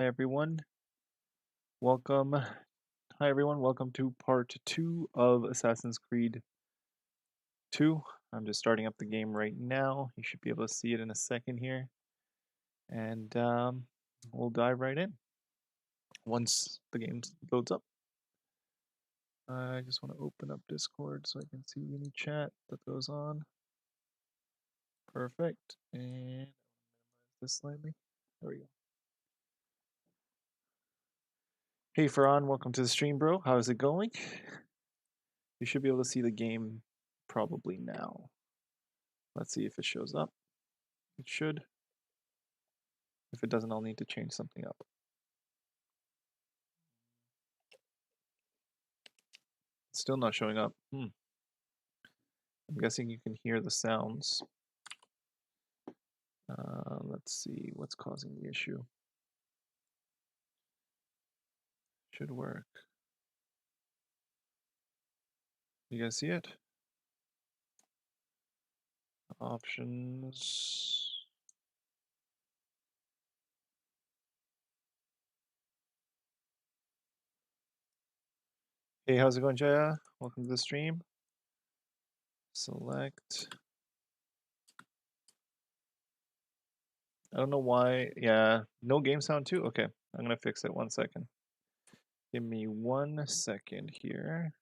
Hi everyone. Welcome. Hi everyone. Welcome to part 2 of Assassin's Creed 2. I'm just starting up the game right now. You should be able to see it in a second here. And we'll dive right in once the game loads up. I just want to open up Discord so I can see any chat that goes on. Perfect. And minimize this slightly. There we go. Hey Farhan, welcome to the stream, bro. How is it going? You should be able to see the game probably now. Let's see if it shows up. It should. If it doesn't, I'll need to change something up. It's still not showing up. I'm guessing you can hear the sounds. Let's see what's causing the issue. Should work. You guys see it? Options. Hey, how's it going, Jaya? Welcome to the stream. Select. I don't know why. Yeah, no game sound too? Okay, I'm gonna fix it. 1 second. Give me 1 second here.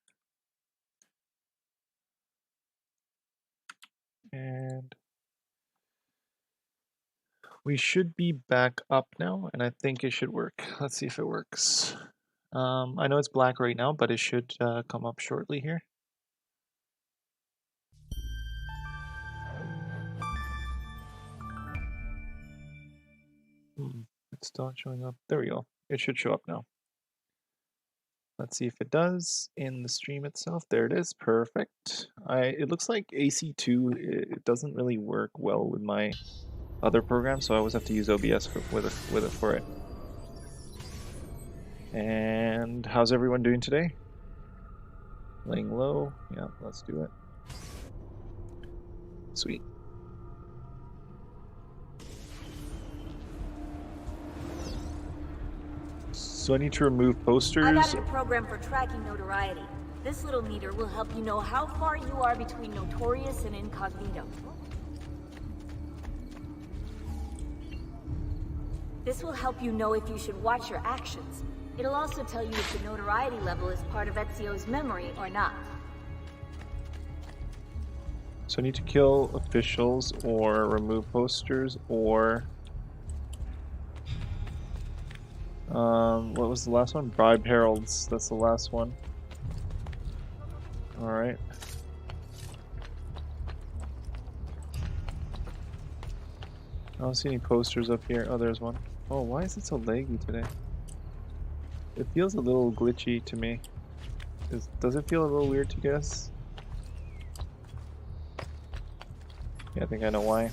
And we should be back up now, and I think it should work. Let's see if it works. I know it's black right now, but it should come up shortly here. It's not showing up. There we go. It should show up now. Let's see if it does in the stream itself. There it is. Perfect. It looks like AC2, it doesn't really work well with my other program, so I always have to use OBS with it for it. And how's everyone doing today? Laying low. Yeah, let's do it. Sweet. So I need to remove posters. I got a program for tracking notoriety. This little meter will help you know how far you are between notorious and incognito. This will help you know if you should watch your actions. It'll also tell you if the notoriety level is part of Ezio's memory or not. So I need to kill officials or remove posters or what was the last one? Bribe heralds. That's the last one. All right. I don't see any posters up here. Oh, there's one. Oh, why is it so laggy today? It feels a little glitchy to me. Does it feel a little weird to you guys? Yeah, I think I know why.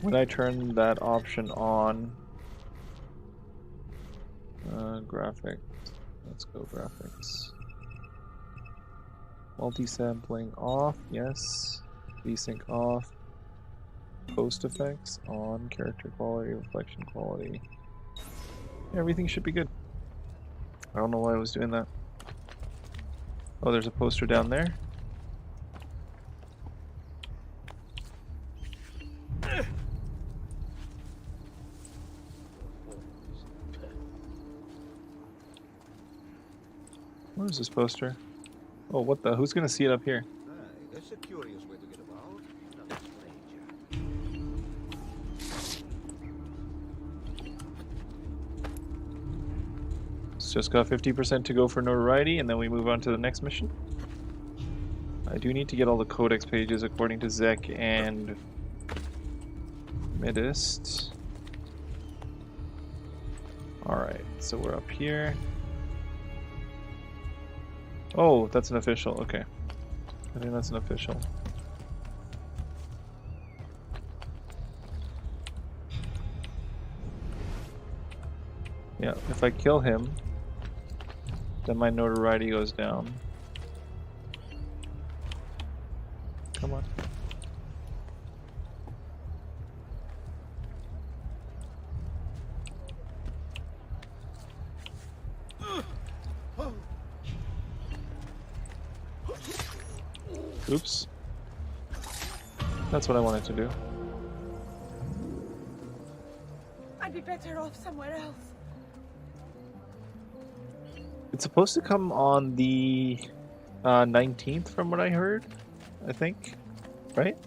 When I turn that option on, graphics. Let's go graphics. Multi-sampling off, yes. Desync off. Post effects on. Character quality, reflection quality. Everything should be good. I don't know why I was doing that. Oh, there's a poster down there. Where is this poster? Oh, what the? Who's gonna see it up here? That's a curious way to get about. Not a stranger. It's just got 50% to go for notoriety, and then we move on to the next mission. I do need to get all the codex pages according to Zek and Midist. Alright, so we're up here. Oh, that's an official. Okay. I think that's an official. Yeah, if I kill him, then my notoriety goes down. Come on. Oops. That's what I wanted to do. I'd be better off somewhere else. It's supposed to come on the 19th from what I heard, I think, right?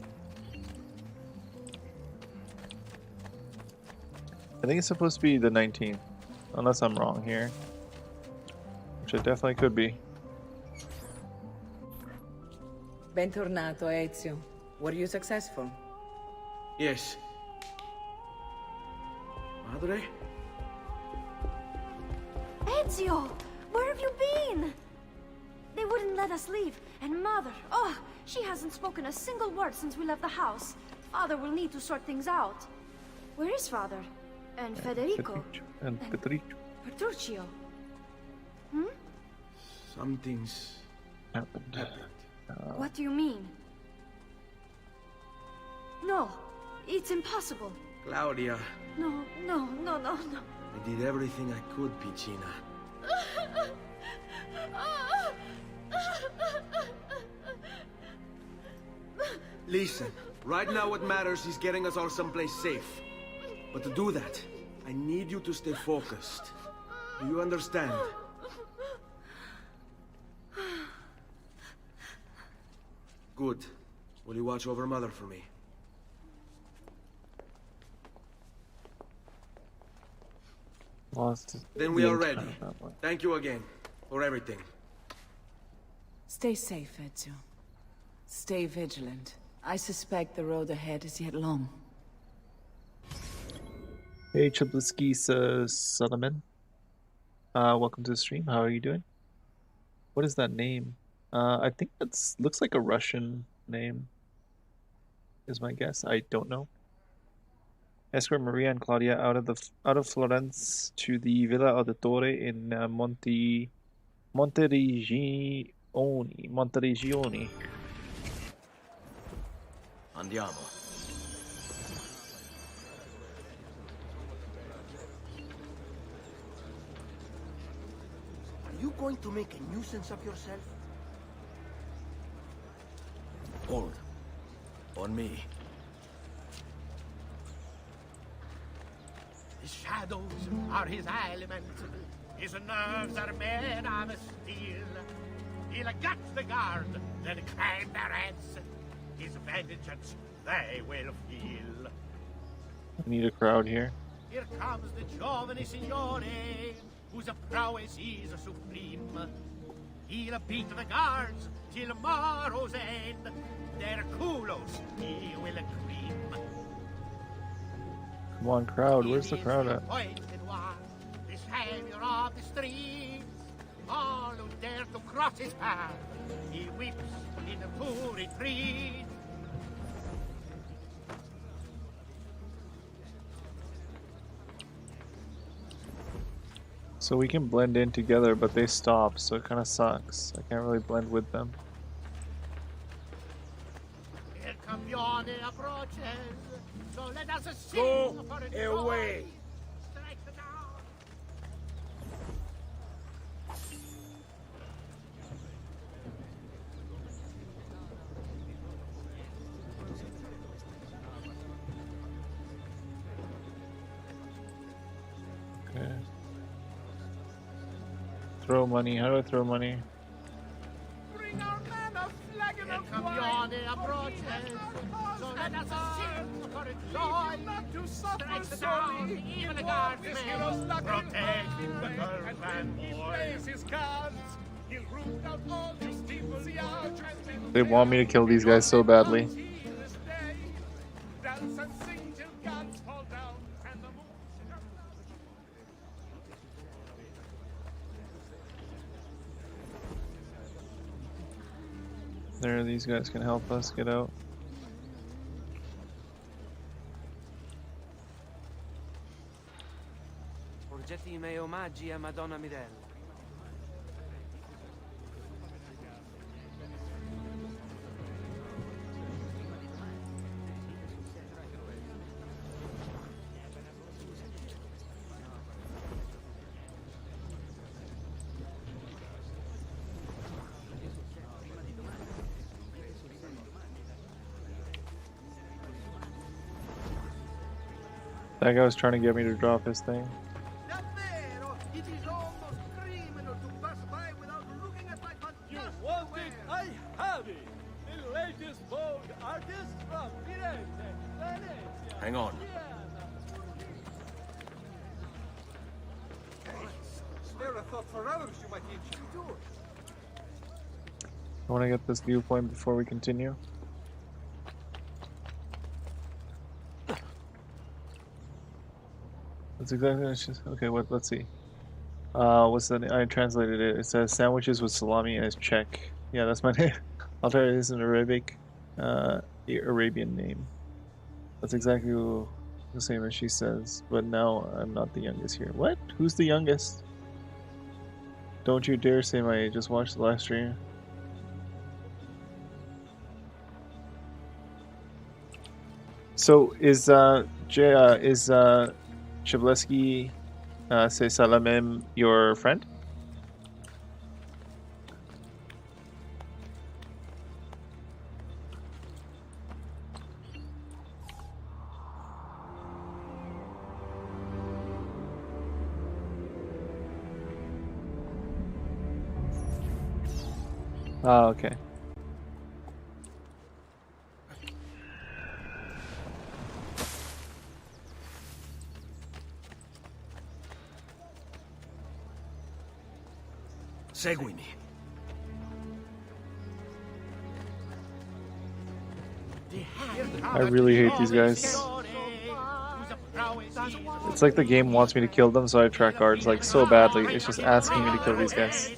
I think it's supposed to be the 19th, unless I'm wrong here, which it definitely could be. Bentornato, Ezio. Were you successful? Yes. Madre? Ezio! Where have you been? They wouldn't let us leave. And Mother, oh, she hasn't spoken a single word since we left the house. Father will need to sort things out. Where is Father? And Federico? And Petruccio Petruccio? Hmm? Something's happened. What do you mean? No, it's impossible. Claudia, No. I did everything I could, Piccina. Listen, right now what matters is getting us all someplace safe. But to do that, I need you to stay focused. Do you understand? Good. Will you watch over Mother for me? Lost Then we the are entire ready. family. Thank you again for everything. Stay safe, Ezio. Stay vigilant. I suspect the road ahead is yet long. Hey, Chiblisky Solomon. Welcome to the stream. How are you doing? What is that name? I think that's looks like a Russian name, is my guess. I don't know. Escort Maria and Claudia out of Florence to the Villa Auditore in Monteregioni. Andiamo. Are you going to make a nuisance of yourself? Hold. On me. His shadows are his element. His nerves are made of steel. He'll gut the guard, then climb their heads. His vengeance they will feel. I need a crowd here. Here comes the giovane signore, whose prowess is supreme. He'll beat the guards till tomorrow's end. Their culos he will cream. Come on, crowd. Where's the crowd at? Appointed one, the savior of the streets. All who dare to cross his path, he weeps in a poor retreat. So we can blend in together, but they stop, so it kind of sucks. I can't really blend with them. El campione approaches, so let us sing Go for a away. joy. Strike the down. Okay. Throw money. How do I throw money? El campione approaches, so let us sing for a joy. Strike the down, even the guardsmen protect the girls and boys. They want me to kill these guys so badly. There, these guys can help us get out. Porgetti i miei omaggi a Madonna Mirella. That guy was trying to get me to drop his thing. Davvero, it is almost criminal to pass by without looking at my You fantastic want it? wares. I have it! The latest Vogue artist from Firenze, Venezia, Hang on. Spare a thought for others, you might need to do it. I want to get this viewpoint before we continue. That's exactly what it's just, okay. Let's see. What's the name? I translated it. It says sandwiches with salami and it's Czech. Yeah, that's my name. I'll tell you, this is an Arabian name. That's exactly the same as she says. But now I'm not the youngest here. What? Who's the youngest? Don't you dare say my age. Just watch the live stream. So is Chableski say Salamim your friend? Oh, okay. Seguimi. I really hate these guys. It's like the game wants me to kill them, so I track guards like so badly. It's just asking me to kill these guys.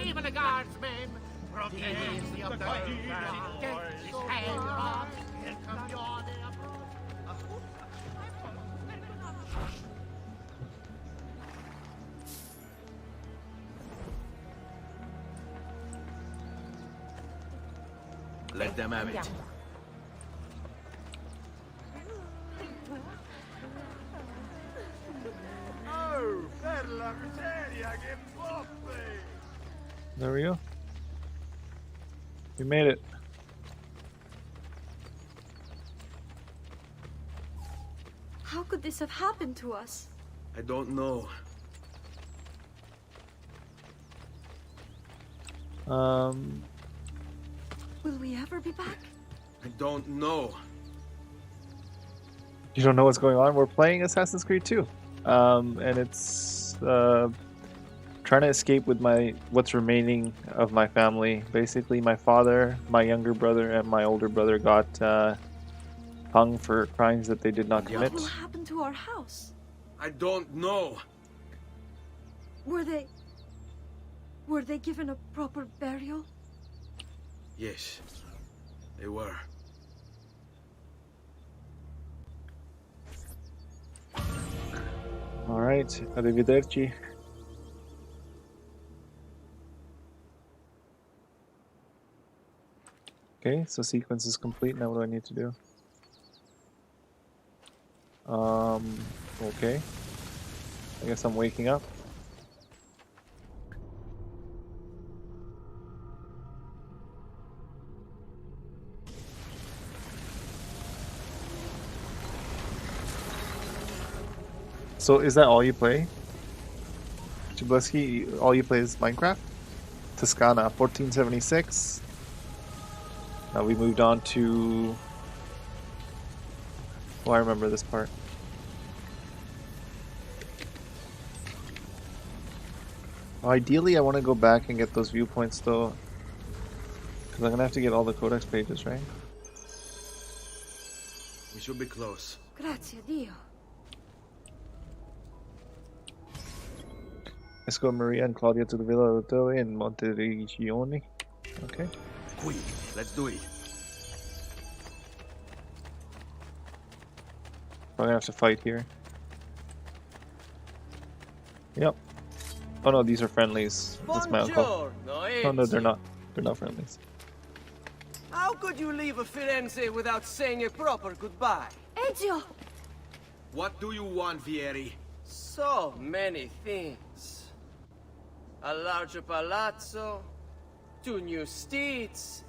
Even the guardsmen protest the Let them have it. Oh, per la miseria, che botte! There we go. We made it. How could this have happened to us? I don't know. Will we ever be back? I don't know. You don't know what's going on? We're playing Assassin's Creed 2. And it's trying to escape with what's remaining of my family. Basically, my father, my younger brother, and my older brother got hung for crimes that they did not commit. What will happen to our house? I don't know. Were they given a proper burial? Yes, they were. Alright, arrivederci. Okay, so sequence is complete. Now what do I need to do? Okay. I guess I'm waking up. So is that all you play? Chableski, all you play is Minecraft? Toscana, 1476. Now we moved on to... Oh, I remember this part. Ideally, I want to go back and get those viewpoints though. Because I'm going to have to get all the codex pages, right? We should be close. Grazie Dio. Esco Maria and Claudia to the Villa Ottone in Monteregione. Okay. Quick, let's do it. I'm gonna have to fight here. Yep. Oh no, these are friendlies. That's my uncle. Oh no, they're not. They're not friendlies. How could you leave Firenze without saying a proper goodbye? Ezio! What do you want, Vieri? So many things. A larger palazzo, 2 new steeds,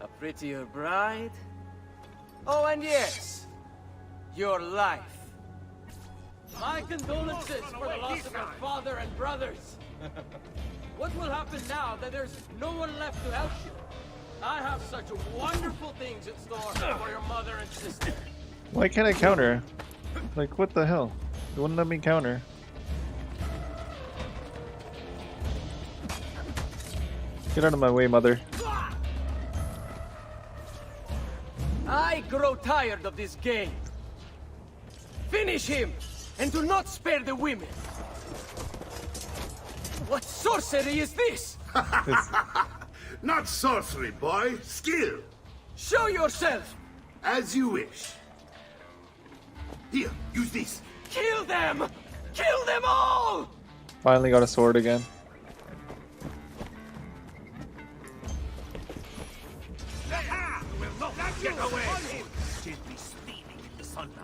a prettier bride. Oh, and yes, your life. My condolences for the loss of your father and brothers. What will happen now that there's no one left to help you? I have such wonderful things in store for your mother and sister. Why can't I counter? Like, what the hell? It wouldn't let me counter. Get out of my way, mother. I grow tired of this game. Finish him, and do not spare the women. What sorcery is this? Not sorcery, boy. Skill. Show yourself! As you wish. Here, use this. Kill them! Kill them all! Finally got a sword again. You will not get away! Gently steaming in the sunlight.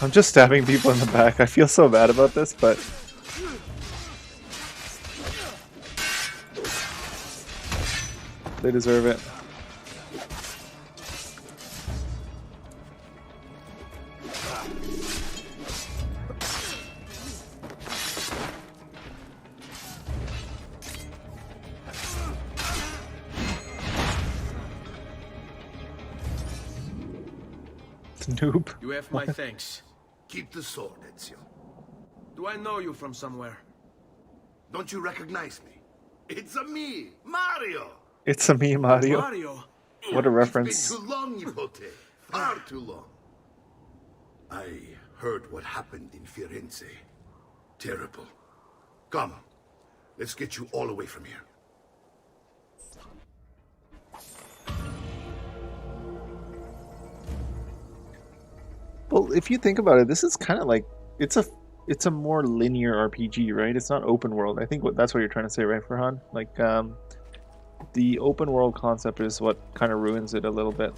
I'm just stabbing people in the back. I feel so bad about this, but... they deserve it. Noob. You have my thanks. Keep the sword, Ezio. Do I know you from somewhere? Don't you recognize me? It's a me, Mario. It's a me, Mario. Mario? What a reference. It's been too long, Nipote. Far too long. I heard what happened in Firenze. Terrible. Come, let's get you all away from here. Well, if you think about it, this is kind of like it's a more linear RPG, right? It's not open world. I think that's what you're trying to say, right, Farhan? Like the open world concept is what kind of ruins it a little bit.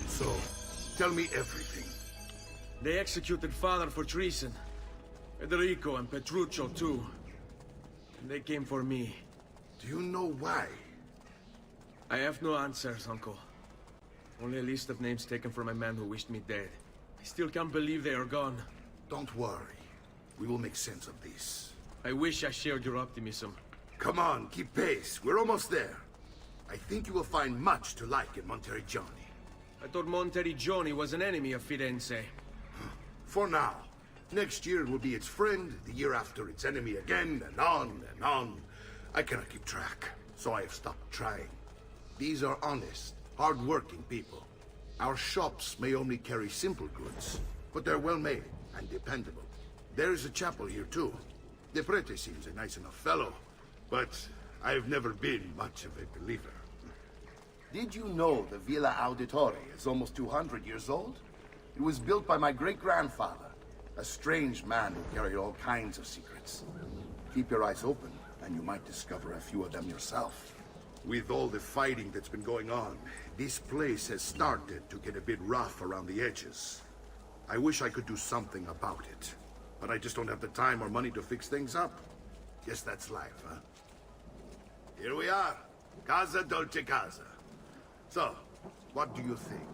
So, tell me everything. They executed father for treason. Federico and Petruccio too. And they came for me. Do you know why? I have no answers, Uncle. Only a list of names taken from a man who wished me dead. I still can't believe they are gone. Don't worry. We will make sense of this. I wish I shared your optimism. Come on, keep pace. We're almost there. I think you will find much to like in Monteriggioni. I thought Monteriggioni was an enemy of Firenze. For now. Next year it will be its friend, the year after its enemy again, and on and on. I cannot keep track, so I have stopped trying. These are honest, hard-working people. Our shops may only carry simple goods, but they're well-made and dependable. There is a chapel here, too. The prete seems a nice enough fellow, but I've never been much of a believer. Did you know the Villa Auditore is almost 200 years old? It was built by my great-grandfather. A strange man who carried all kinds of secrets. Keep your eyes open, and you might discover a few of them yourself. With all the fighting that's been going on, this place has started to get a bit rough around the edges. I wish I could do something about it, but I just don't have the time or money to fix things up. Guess that's life, huh? Here we are. Casa Dolce Casa. So, what do you think?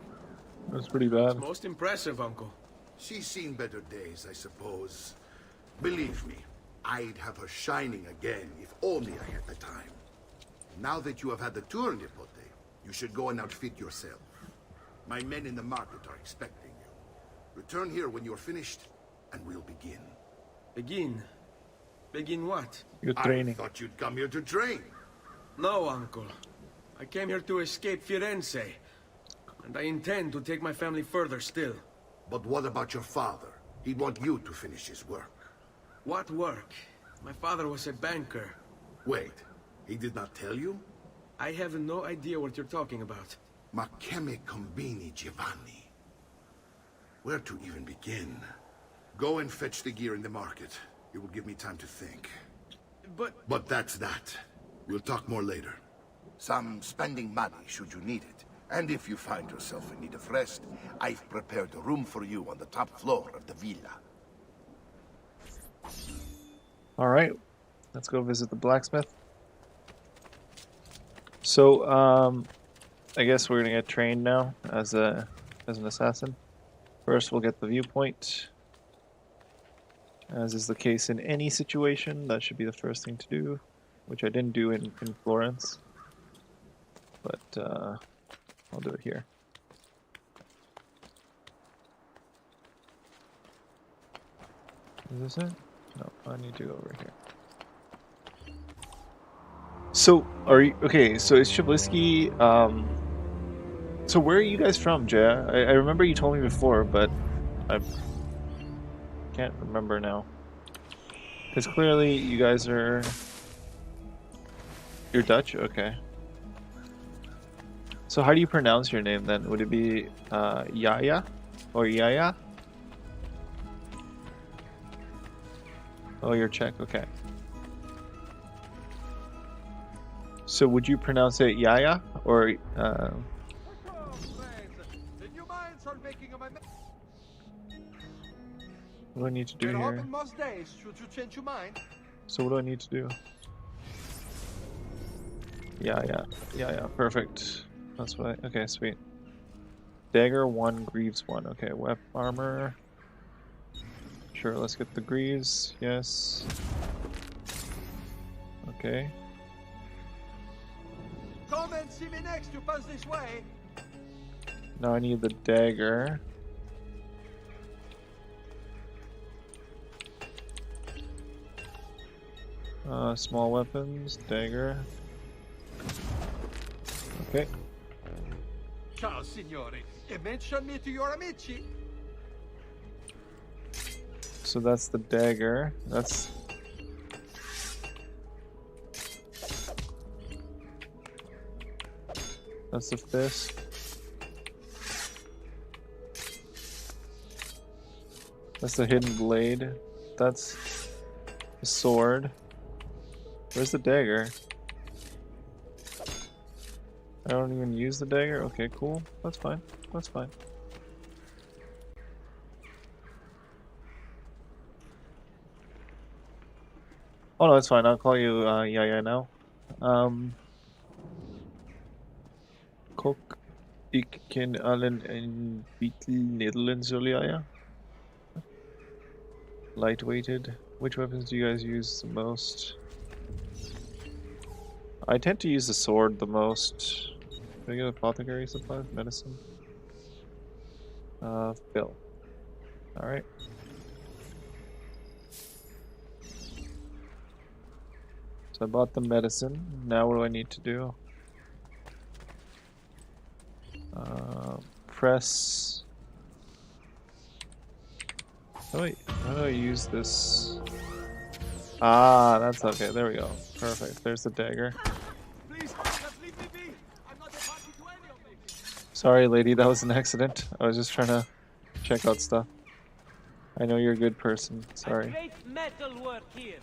That's pretty bad. Most impressive, Uncle. She's seen better days, I suppose. Believe me, I'd have her shining again if only I had the time. Now that you have had the tour, Nipote, you should go and outfit yourself. My men in the market are expecting you. Return here when you're finished, and we'll begin. Begin? Begin what? You're training. I thought you'd come here to train. No, Uncle. I came here to escape Firenze. And I intend to take my family further still. But what about your father? He'd want you to finish his work. What work? My father was a banker. Wait, he did not tell you? I have no idea what you're talking about. Ma che me combini, Giovanni? Where to even begin? Go and fetch the gear in the market. It will give me time to think. But... But that's that. We'll talk more later. Some spending money should you need it. And if you find yourself in need of rest, I've prepared a room for you on the top floor of the villa. Alright, let's go visit the blacksmith. So, I guess we're gonna get trained now as an assassin. First, we'll get the viewpoint. As is the case in any situation, that should be the first thing to do, which I didn't do in Florence. But, I'll do it here. Is this it? No, I need to go over here. So, are you... Okay, so it's Chablisky, so where are you guys from, Jay? I remember you told me before, but I can't remember now. Because clearly you guys are... You're Dutch? Okay. So how do you pronounce your name then? Would it be Yaya? Or Yaya? Oh, you're Czech, okay. So would you pronounce it Yaya? Or what do I need to do here? So what do I need to do? Yeah, perfect. That's what I... Okay, sweet. Dagger 1, Greaves 1. Okay, weapon armor. Sure, let's get the Greaves. Yes. Okay. Come and see me next, you pass this way. Now I need the dagger. Small weapons, dagger. Okay. Ciao, signore. E mention me to your amici. So that's the dagger. That's... That's the fist. That's the hidden blade. That's the sword. Where's the dagger? I don't even use the dagger? Okay, cool. That's fine. That's fine. Oh no, that's fine. I'll call you Yaya now. Kok, ik ken allen een beetje Nederlands, Yaya. Lightweighted. Which weapons do you guys use the most? I tend to use the sword the most. Can I get apothecary supplies? Medicine? Bill. Alright. So I bought the medicine. Now what do I need to do? Press... How do I use this? Ah, that's okay. There we go. Perfect. There's the dagger. Please, just leave me be. I'm not a party to any of this. Sorry, lady. That was an accident. I was just trying to check out stuff. I know you're a good person. Sorry. Great metal work here.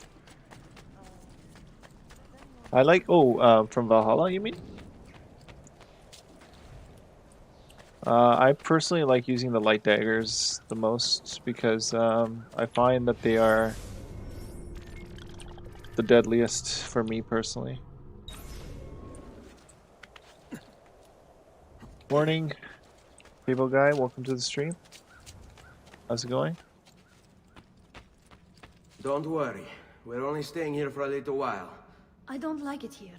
I like... Oh, from Valhalla, you mean? I personally like using the light daggers the most because I find that they are the deadliest for me personally. Morning, people guy. Welcome to the stream. How's it going? Don't worry. We're only staying here for a little while. I don't like it here.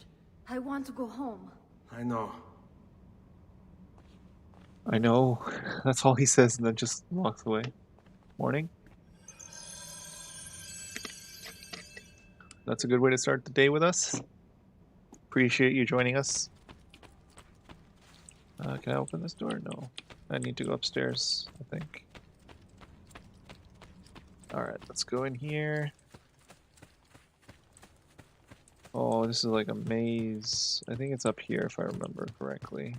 I want to go home. I know. I know. That's all he says and then just walks away. Morning. That's a good way to start the day with us. Appreciate you joining us. Can I open this door? No. I need to go upstairs, I think. Alright, let's go in here. Oh, this is like a maze. I think it's up here if I remember correctly.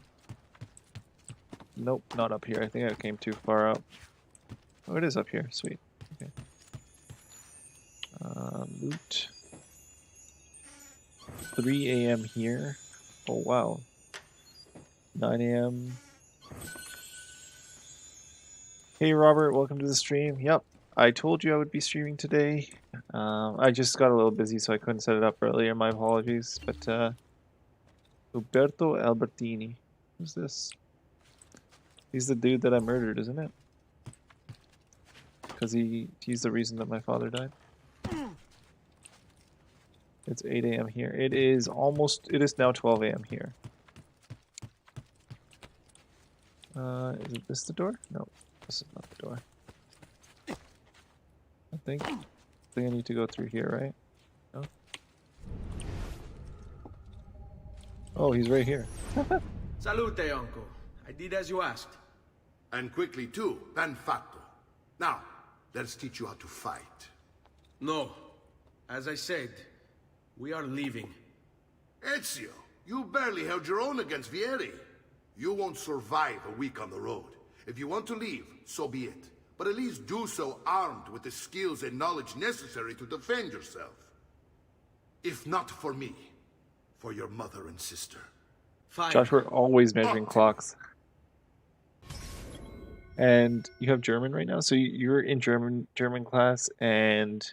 Nope, not up here. I think I came too far up. Oh, it is up here. Sweet. Okay. loot. 3 a.m. here. Oh wow. 9 a.m. Hey Robert, welcome to the stream. Yep, I told you I would be streaming today. I just got a little busy, so I couldn't set it up earlier. My apologies. But Uberto Albertini, who's this? He's the dude that I murdered, isn't it? Because he's the reason that my father died. It's 8 a.m. here. It is now 12 a.m. here. Is this the door? No, this is not the door. I think I need to go through here, right? No? Oh, he's right here. Salute, uncle. I did as you asked. And quickly too, ben fatto. Now, let's teach you how to fight. No. As I said, we are leaving. Ezio, you barely held your own against Vieri. You won't survive a week on the road. If you want to leave, so be it. But at least do so armed with the skills and knowledge necessary to defend yourself. If not for me, for your mother and sister. Fine. Josh, we're always measuring clocks. And you have German right now, so you're in German class, and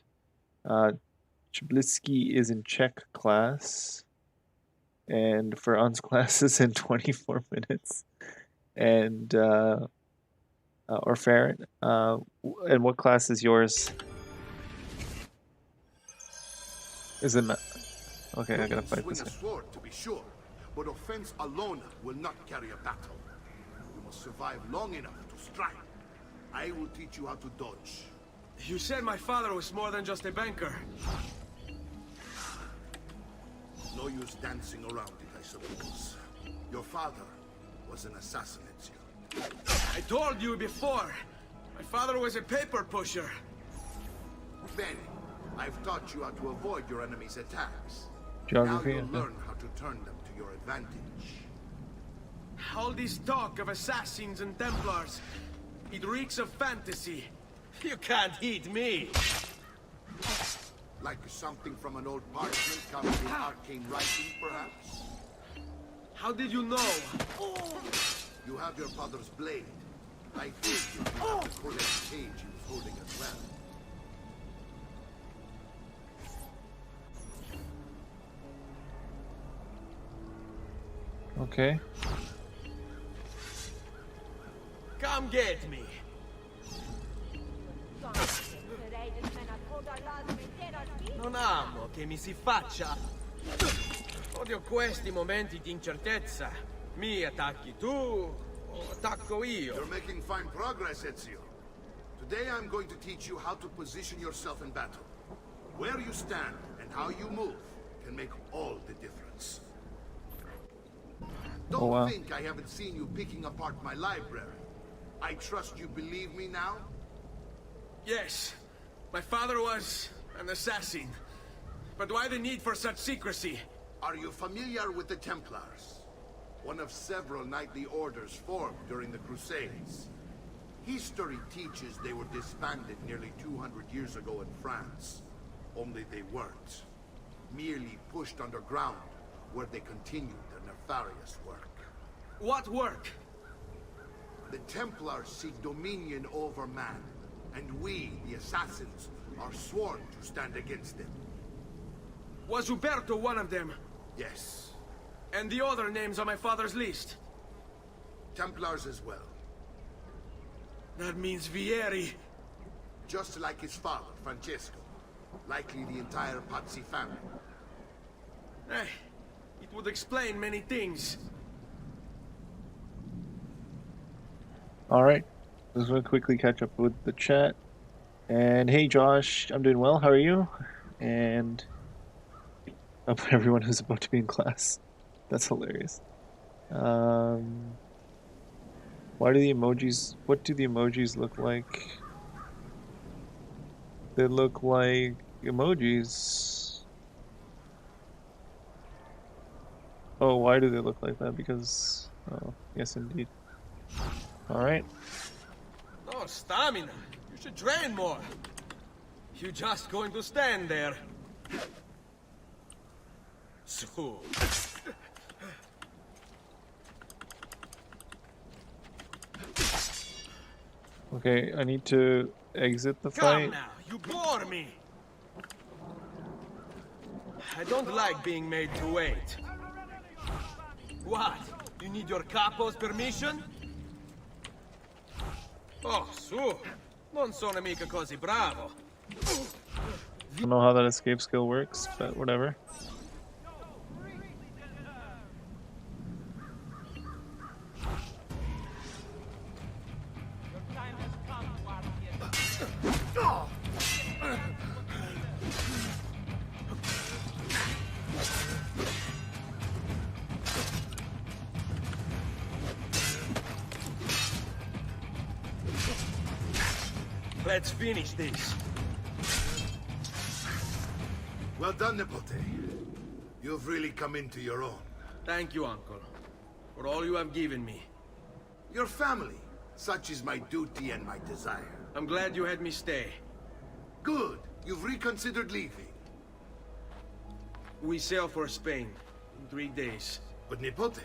Chablisky is in Czech class, and Ferran's class is in 24 minutes, and or Farron. And what class is yours? Is it? Okay, I gotta fight this Swing a guy. sword, to be sure, but offense alone will not carry a battle. You must survive long enough to strike. I will teach you how to dodge. You said my father was more than just a banker. No use dancing around it, I suppose. Your father was an assassin, Ezio. I told you before. My father was a paper pusher. Bene, I've taught you how to avoid your enemy's attacks. Geography. Now you'll learn how to turn them to your advantage. All this talk of assassins and Templars, it reeks of fantasy. You can't eat me. Like something from an old parchment covered in arcane writing, perhaps? How did you know? You have your father's blade. I think you have the correct cage he was holding as well. Okay. Come get me. Non amo che mi si faccia. Odio questi momenti di incertezza. Mi attacchi tu o attacco io. You're making fine progress, Ezio. Today I'm going to teach you how to position yourself in battle. Where you stand and how you move can make all the difference. Don't think I haven't seen you picking apart my library. I trust you believe me now? Yes, my father was an assassin. But why the need for such secrecy? Are you familiar with the Templars? One of several knightly orders formed during the Crusades. History teaches they were disbanded nearly 200 years ago in France. Only they weren't. Merely pushed underground, where they continued their nefarious work. What work? The Templars seek dominion over man, and we, the assassins, are sworn to stand against them. Was Uberto one of them? Yes. And the other names on my father's list? Templars as well. That means Vieri. Just like his father, Francesco. Likely the entire Pazzi family. Eh, it would explain many things. Alright. Just gonna quickly catch up with the chat. And hey Josh, I'm doing well, how are you? And up everyone who's about to be in class. That's hilarious. Why do the emojis, what do the emojis look like? They look like emojis. Oh, why do they look like that? Because, oh, yes indeed. Alright. No stamina. You should train more. You just going to stand there. So. Okay, I need to exit the Come fight. now, you bore me. I don't like being made to wait. What? You need your capo's permission? Oh, su. Non sono mica così bravo. I don't know how that escape skill works, but whatever. Let's finish this. Well done, Nipote. You've really come into your own. Thank you, Uncle, for all you have given me. Your family. Such is my duty and my desire. I'm glad you had me stay. Good. You've reconsidered leaving. We sail for Spain in 3 days. But Nipote,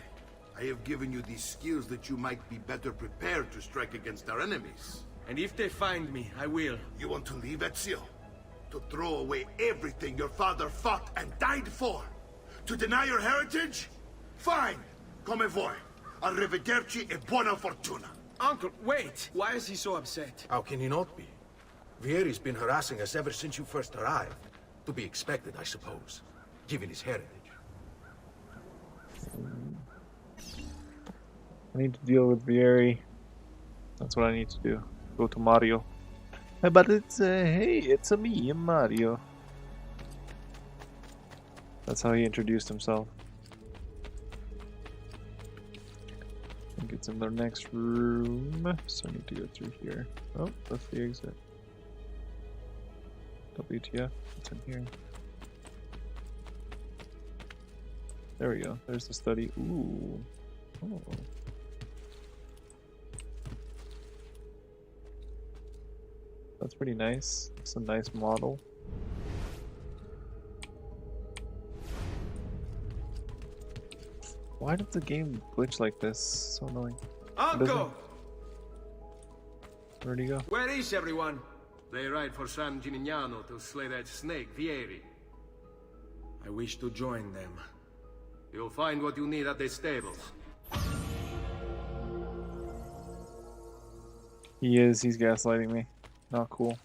I have given you these skills that you might be better prepared to strike against our enemies. And if they find me, I will. You want to leave Ezio? To throw away everything your father fought and died for? To deny your heritage? Fine. Come vuoi. Arrivederci e buona fortuna. Uncle, wait! Why is he so upset? How can he not be? Vieri's been harassing us ever since you first arrived. To be expected, I suppose, given his heritage. I need to deal with Vieri. That's what I need to do. Go to Mario. But it's hey, it's me, Mario. That's how he introduced himself. I think it's in the next room, so I need to go through here. Oh, that's the exit. WTF? What's in here? There we go. There's the study. Ooh. Oh. That's pretty nice. It's a nice model. Why did the game glitch like this? So annoying. Uncle! Where'd he go? Where is everyone? They ride for San Gimignano to slay that snake, Vieri. I wish to join them. You'll find what you need at the stables. He's gaslighting me. Not cool.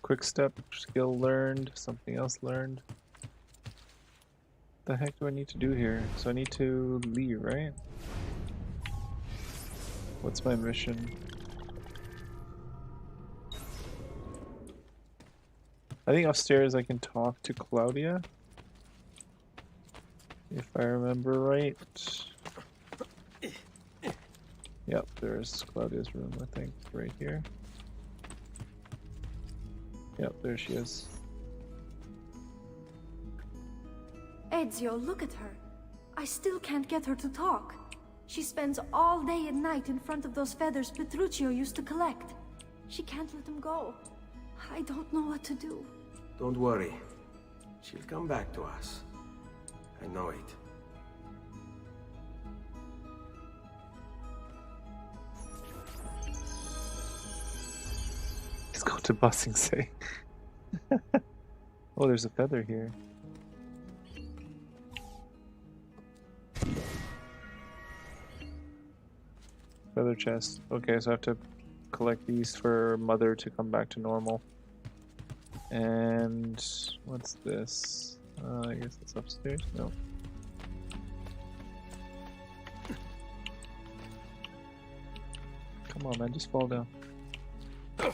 Quick step, skill learned, something else learned. What the heck do I need to do here? So I need to leave, right? What's my mission? I think upstairs I can talk to Claudia. If I remember right. Yep, there's Claudia's room, I think, right here. Yep, there she is. Ezio, look at her. I still can't get her to talk. She spends all day and night in front of those feathers Petruchio used to collect. She can't let them go. I don't know what to do. Don't worry. She'll come back to us. I know it. Let's go to Bossing Say. Oh, there's a feather here. Feather chest. Okay, so I have to collect these for Mother to come back to normal. And what's this? I guess it's upstairs? No. Come on, man, just fall down. I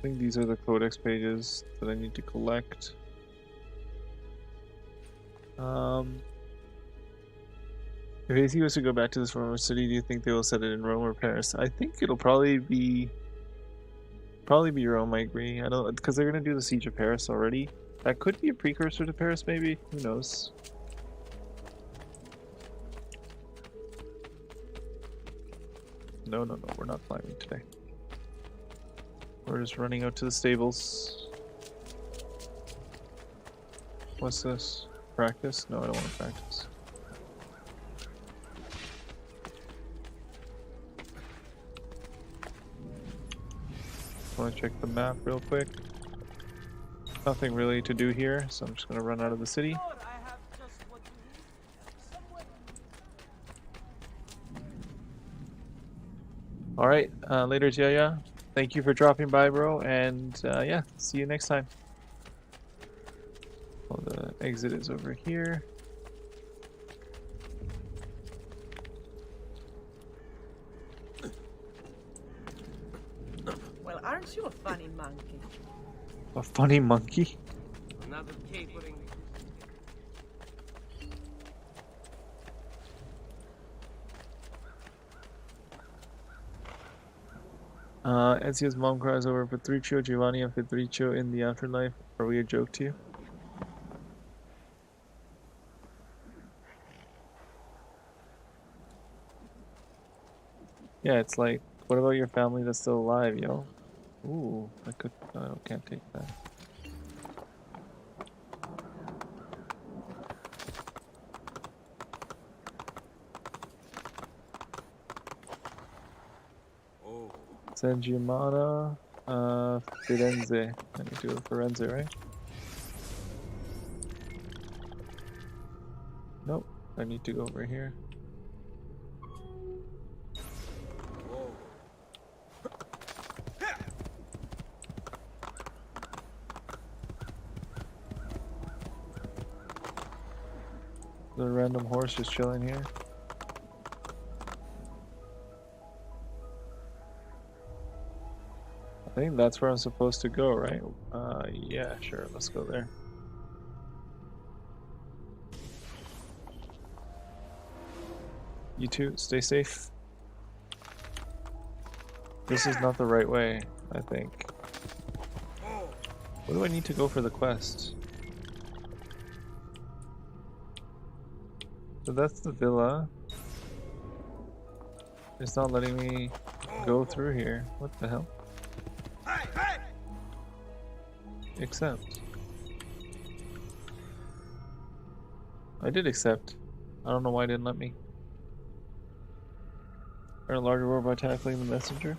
think these are the codex pages that I need to collect. If AC was to go back to this Roman city, do you think they will set it in Rome or Paris? I think it'll probably be Rome. I agree. I don't, because they're gonna do the Siege of Paris already. That could be a precursor to Paris, maybe. Who knows? No, we're not climbing today. We're just running out to the stables. What's this? Practice? No, I don't want to practice. I want to check the map real quick. Nothing really to do here, so I'm just going to run out of the city. Alright, later, Jaya. Thank you for dropping by, bro, and yeah, see you next time. Well, the exit is over here. Well, aren't you a funny monkey? A funny monkey? Another capering. Ezio's mom cries over Patricio, Giovanni, and Patricio in the afterlife. Are we a joke to you? Yeah, it's like, what about your family that's still alive, yo? Ooh, I can't take that. San Giamana, Firenze. I need to go to Firenze, right? Nope, I need to go over here. The random horse just chilling here. I think that's where I'm supposed to go, right? Yeah, sure, let's go there. You too, stay safe. This is not the right way, I think. Where do I need to go for the quest? So that's the villa. It's not letting me go through here. What the hell? Accept. I did accept. I don't know why it didn't let me. Earn a larger reward by tackling the messenger.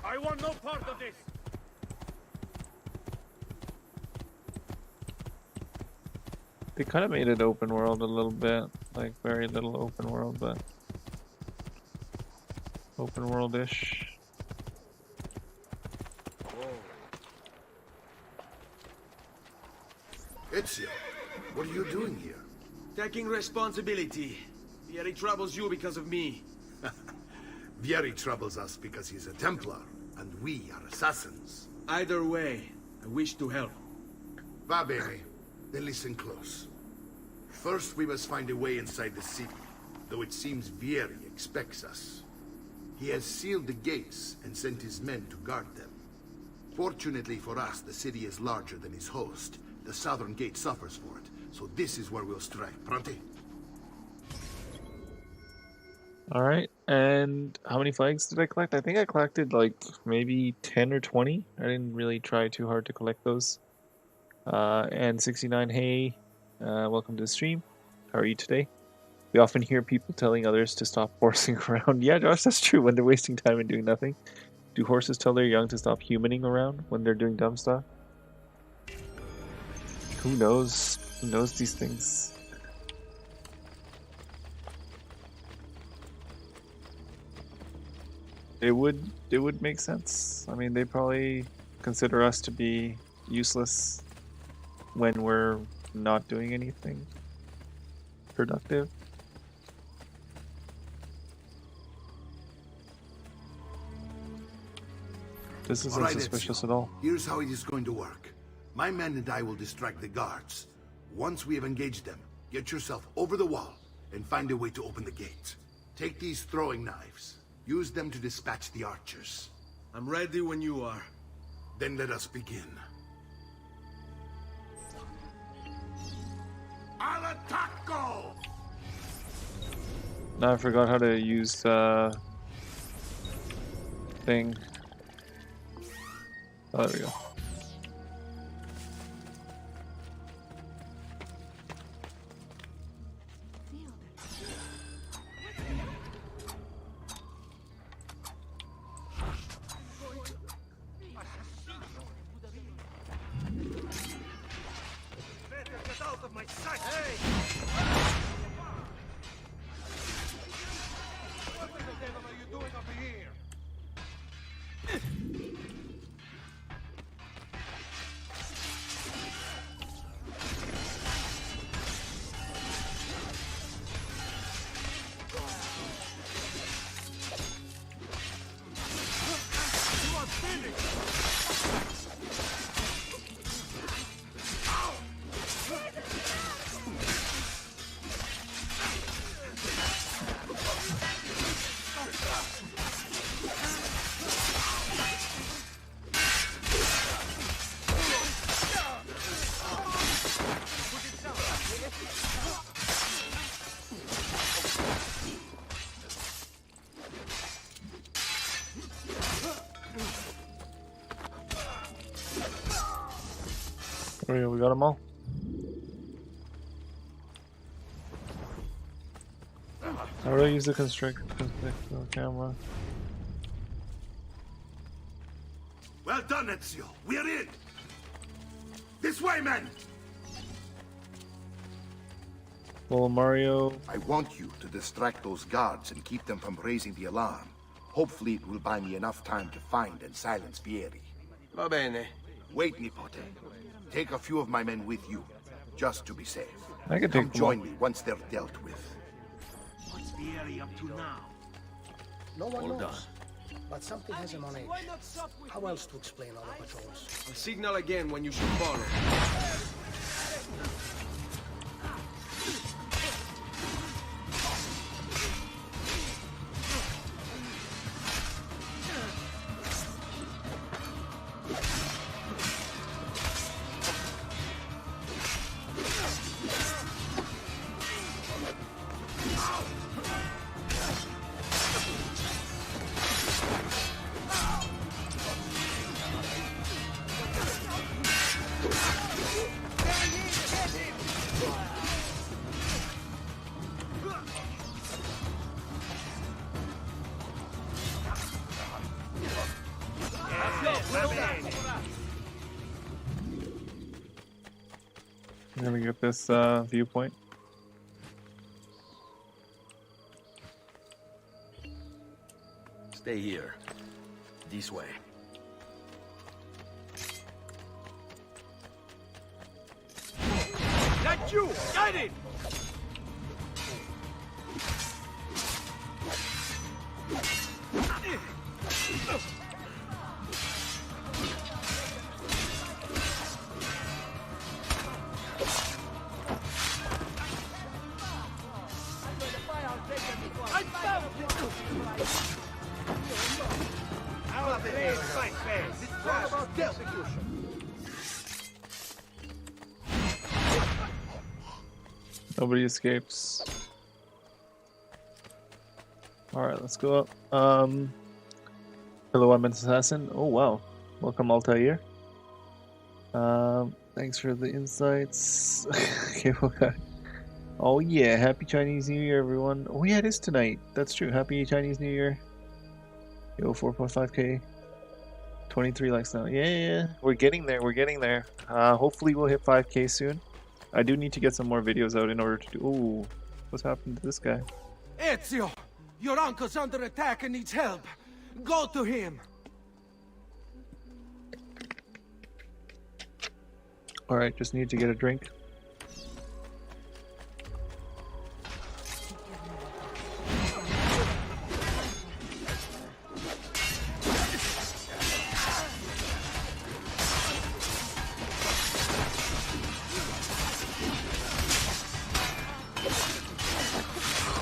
I want no part of this. They kind of made it open world a little bit, like very little open world, but open world-ish. Ezio, what are you doing here? Taking responsibility. Vieri troubles you because of me. Vieri troubles us because he's a Templar, and we are assassins. Either way, I wish to help. Va bene. Then listen close. First, we must find a way inside the city, though it seems Vieri expects us. He has sealed the gates and sent his men to guard them. Fortunately for us, the city is larger than his host. The southern gate suffers for it, so this is where we'll strike. Pronti? Alright, and how many flags did I collect? I think I collected like maybe 10 or 20. I didn't really try too hard to collect those. And 69, hey, welcome to the stream. How are you today? We often hear people telling others to stop horsing around. Yeah, Josh, that's true when they're wasting time and doing nothing. Do horses tell their young to stop humaning around when they're doing dumb stuff? Who knows? Who knows these things? It would make sense. I mean, they probably consider us to be useless when we're not doing anything productive. This isn't All right, suspicious Ezio. at all. Here's how it is going to work. My men and I will distract the guards. Once we have engaged them, get yourself over the wall and find a way to open the gate. Take these throwing knives. Use them to dispatch the archers. I'm ready when you are. Then let us begin. attacco! Now I forgot how to use thing. Oh, there we go. Get out of my sight! Hey! What the devil are you doing up here? You are finished! There we got them all. How do I use the constrict camera? Well done, Ezio. We're in. This way, men. Well, Mario. I want you to distract those guards and keep them from raising the alarm. Hopefully it will buy me enough time to find and silence Vieri. Va bene. Wait, Nipote. Take a few of my men with you, just to be safe. I can Come take join me once they're dealt with. What's Vieri up to now? No one Hold knows. But something has him on edge. How else to explain all the patrols? A signal again when you should follow. Let me get this viewpoint. Stay here. This way. That's you! Get it! I found it! Out of the air, fight fast. It's all about execution. Nobody escapes. Alright, let's go up. Hello, I'm an assassin. Oh wow. Welcome Altair. Thanks for the insights. Okay, okay. Oh yeah, happy Chinese New Year everyone. Oh yeah, it is tonight. That's true. Happy Chinese New Year. Yo, 4.5k. 23 likes now. Yeah. We're getting there, we're getting there. Hopefully we'll hit 5k soon. I do need to get some more videos out in order to do... Ooh, what's happened to this guy? Ezio! Your uncle's under attack and needs help. Go to him! Alright, just need to get a drink.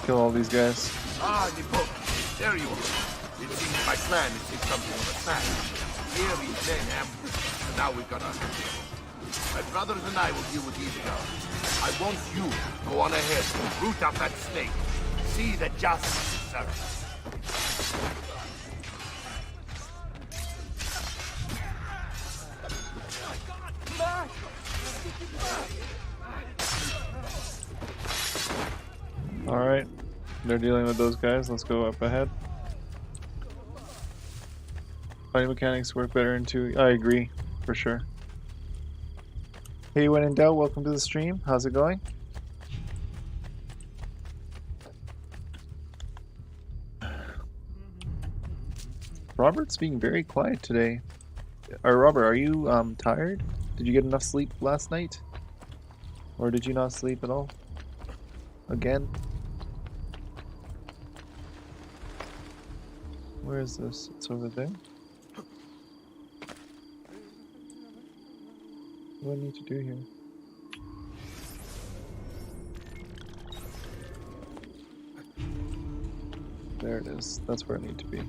Kill all these guys. Ah, Nipo. There you are. It seems my plan is in something of a snag. Here is then ambushed, and now we've got our control. My brothers and I will deal with these guards. I want you to go on ahead and root out that snake. See the justice it serves. Alright, they're dealing with those guys. Let's go up ahead. Fighting mechanics work better in 2. I agree, for sure. Hey, when in doubt, welcome to the stream. How's it going? Robert's being very quiet today. Robert, are you tired? Did you get enough sleep last night? Or did you not sleep at all? Again? Where is this? It's over there. What do I need to do here? There it is. That's where I need to be.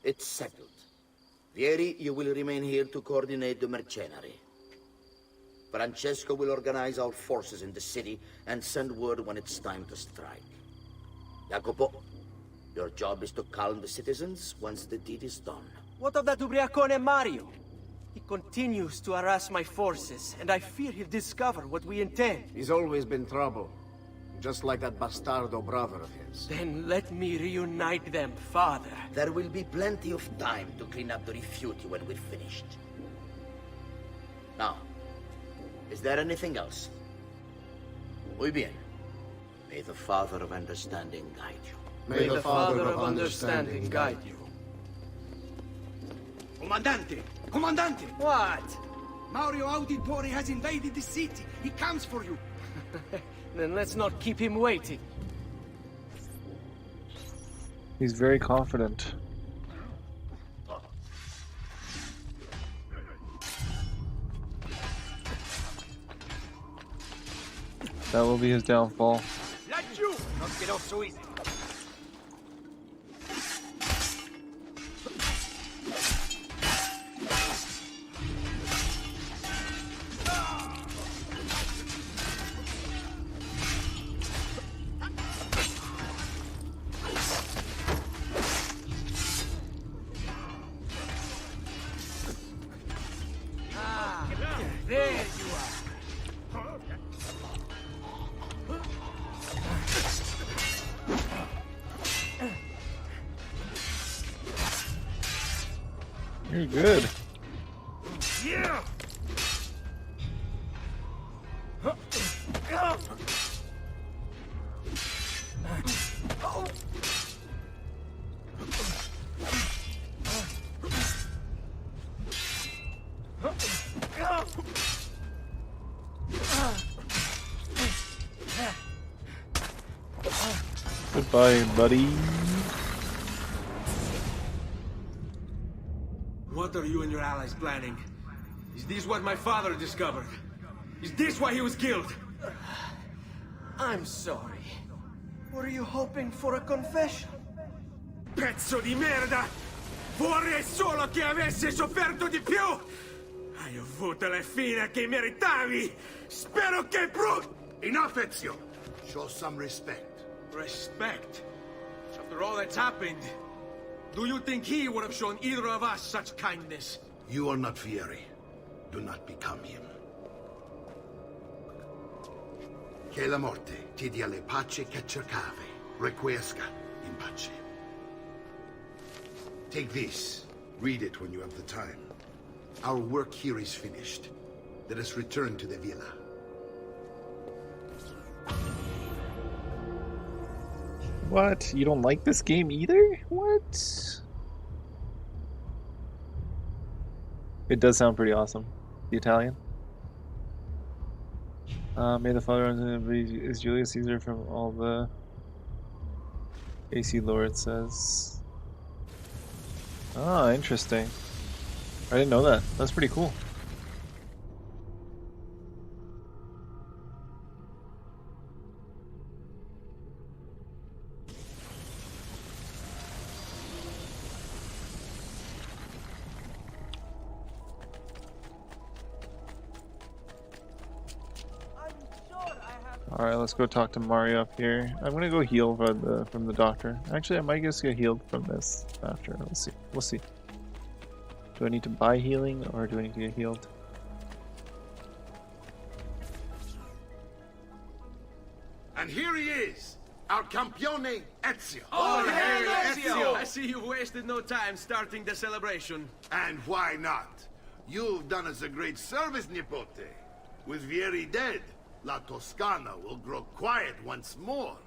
It's settled. Vieri, you will remain here to coordinate the mercenary. Francesco will organize our forces in the city and send word when it's time to strike. Jacopo, your job is to calm the citizens once the deed is done. What of that ubriacone Mario? He continues to harass my forces, and I fear he'll discover what we intend. He's always been trouble. Just like that bastardo brother of his. Then let me reunite them, father. There will be plenty of time to clean up the refuge when we're finished. Now, is there anything else? Muy bien. May the Father of Understanding guide you. May the Father of Understanding guide you. Comandante! Comandante! What? Mario Auditore has invaded the city. He comes for you. Then let's not keep him waiting. He's very confident. That will be his downfall. Let you not get off so easy. There you are. You're good. Yeah. Goodbye, buddy. What are you and your allies planning? Is this what my father discovered? Is this why he was killed? I'm sorry. Were you hoping for a confession? Pezzo di merda! Vorrei solo che avessi sofferto di più! Hai avuto la fine che meritavi! Spero che Enough, Ezio! Show some respect. Respect? After all that's happened, do you think he would have shown either of us such kindness? You are not Fieri. Do not become him. Che la morte ti dia le pace che cercavi. Requiesca in pace. Take this. Read it when you have the time. Our work here is finished. Let us return to the villa. What? You don't like this game either? What? It does sound pretty awesome. The Italian. May the Father is Julius Caesar from all the AC lore, it says. Ah, interesting. I didn't know that. That's pretty cool. Alright, let's go talk to Mario up here. I'm gonna go heal from the doctor. Actually, I might just get healed from this after. Let's see. We'll see. Do I need to buy healing or do I need to get healed? And here he is, our campione Ezio. Oh, hey, Ezio! I see you wasted no time starting the celebration. And why not? You've done us a great service, Nipote. With Vieri dead, La Toscana will grow quiet once more.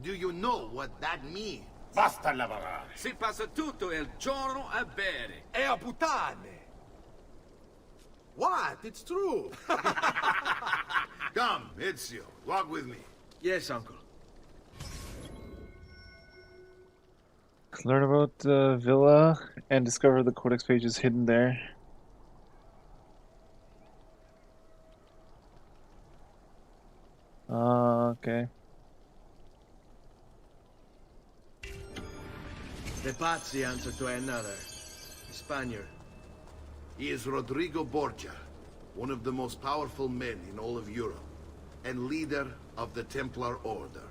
Do you know what that means? Basta lavorare. Si passa tutto il giorno a bere. E a puttane! What? It's true! Come, Ezio, walk with me. Yes, uncle. Learn about the villa and discover the codex pages hidden there. Okay. The Pazzi answer to another. Spaniard. He is Rodrigo Borgia, one of the most powerful men in all of Europe, and leader of the Templar Order.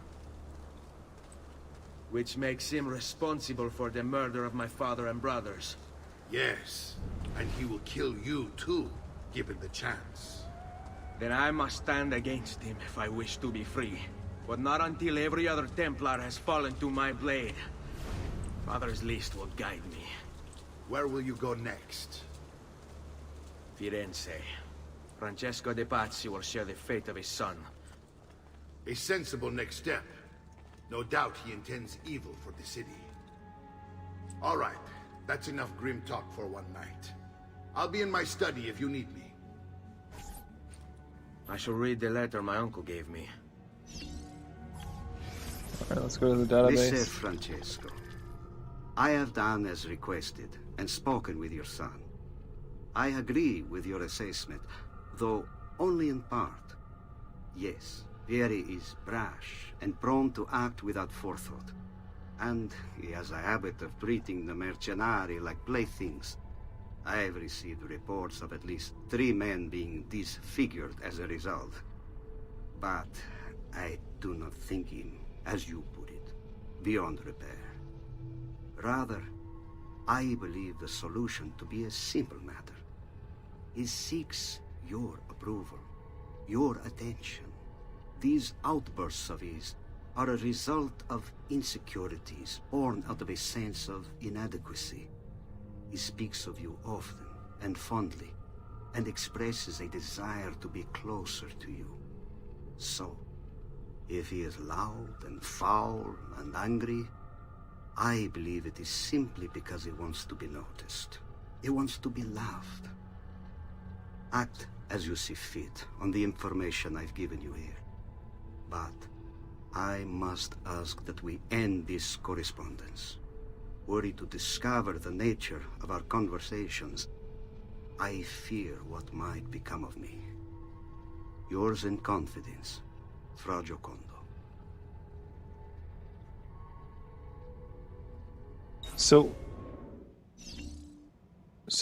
Which makes him responsible for the murder of my father and brothers. Yes, and he will kill you too, given the chance. Then I must stand against him if I wish to be free. But not until every other Templar has fallen to my blade. Father's list will guide me. Where will you go next? Firenze. Francesco de Pazzi will share the fate of his son. A sensible next step. No doubt he intends evil for the city. All right, that's enough grim talk for one night. I'll be in my study if you need me. I shall read the letter my uncle gave me. Alright, let's go to the database. Messer Francesco, I have done as requested and spoken with your son. I agree with your assessment, though only in part. Yes, Vieri is brash and prone to act without forethought. And he has a habit of treating the mercenari like playthings. I have received reports of at least 3 men being disfigured as a result. But I do not think him, as you put it, beyond repair. Rather, I believe the solution to be a simple matter. He seeks your approval, your attention. These outbursts of his are a result of insecurities born out of a sense of inadequacy. He speaks of you often and fondly, and expresses a desire to be closer to you. So, if he is loud and foul and angry, I believe it is simply because he wants to be noticed. He wants to be loved. Act as you see fit on the information I've given you here. But I must ask that we end this correspondence. Were he to discover the nature of our conversations, I fear what might become of me. Yours in confidence, Fra Giocondo. So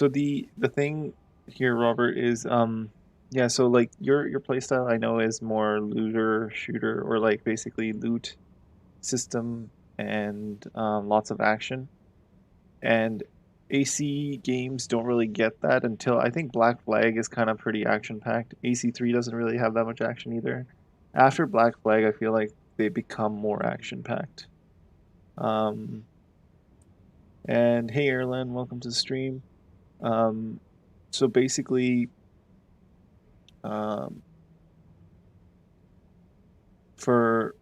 the thing here, Robert, is yeah, so like your playstyle I know is more looter shooter, or like basically loot system and lots of action. And AC games don't really get that until I think Black Flag is kind of pretty action packed. AC3 doesn't really have that much action either. After Black Flag, I feel like they become more action packed. And hey Erlen, welcome to the stream. So basically, for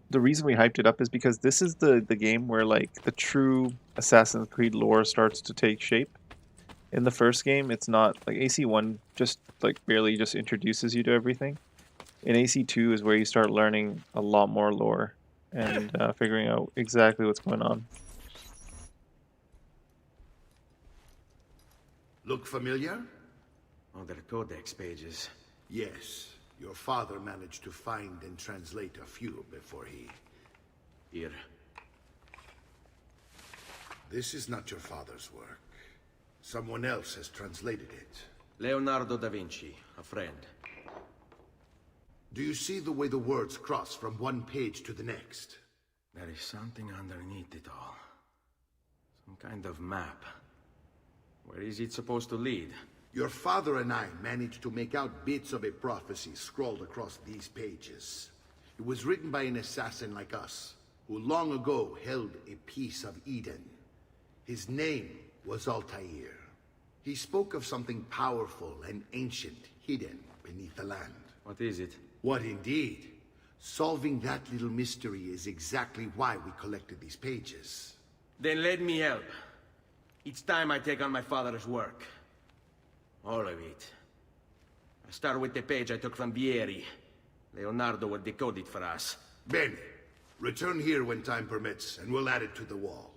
the reason we hyped it up is because this is the game where like the true Assassin's Creed lore starts to take shape. In the first game, it's not like AC1 just like barely just introduces you to everything. In AC2 is where you start learning a lot more lore and figuring out exactly what's going on. Look familiar? Oh, they're codex pages. Yes. Your father managed to find and translate a few before he... Here. This is not your father's work. Someone else has translated it. Leonardo da Vinci, a friend. Do you see the way the words cross from one page to the next? There is something underneath it all. Some kind of map. Where is it supposed to lead? Your father and I managed to make out bits of a prophecy scrawled across these pages. It was written by an assassin like us, who long ago held a piece of Eden. His name was Altair. He spoke of something powerful and ancient hidden beneath the land. What is it? What indeed? Solving that little mystery is exactly why we collected these pages. Then let me help. Each time I take on my father's work. All of it. I start with the page I took from Vieri. Leonardo will decode it for us. Bene. Return here when time permits, and we'll add it to the wall.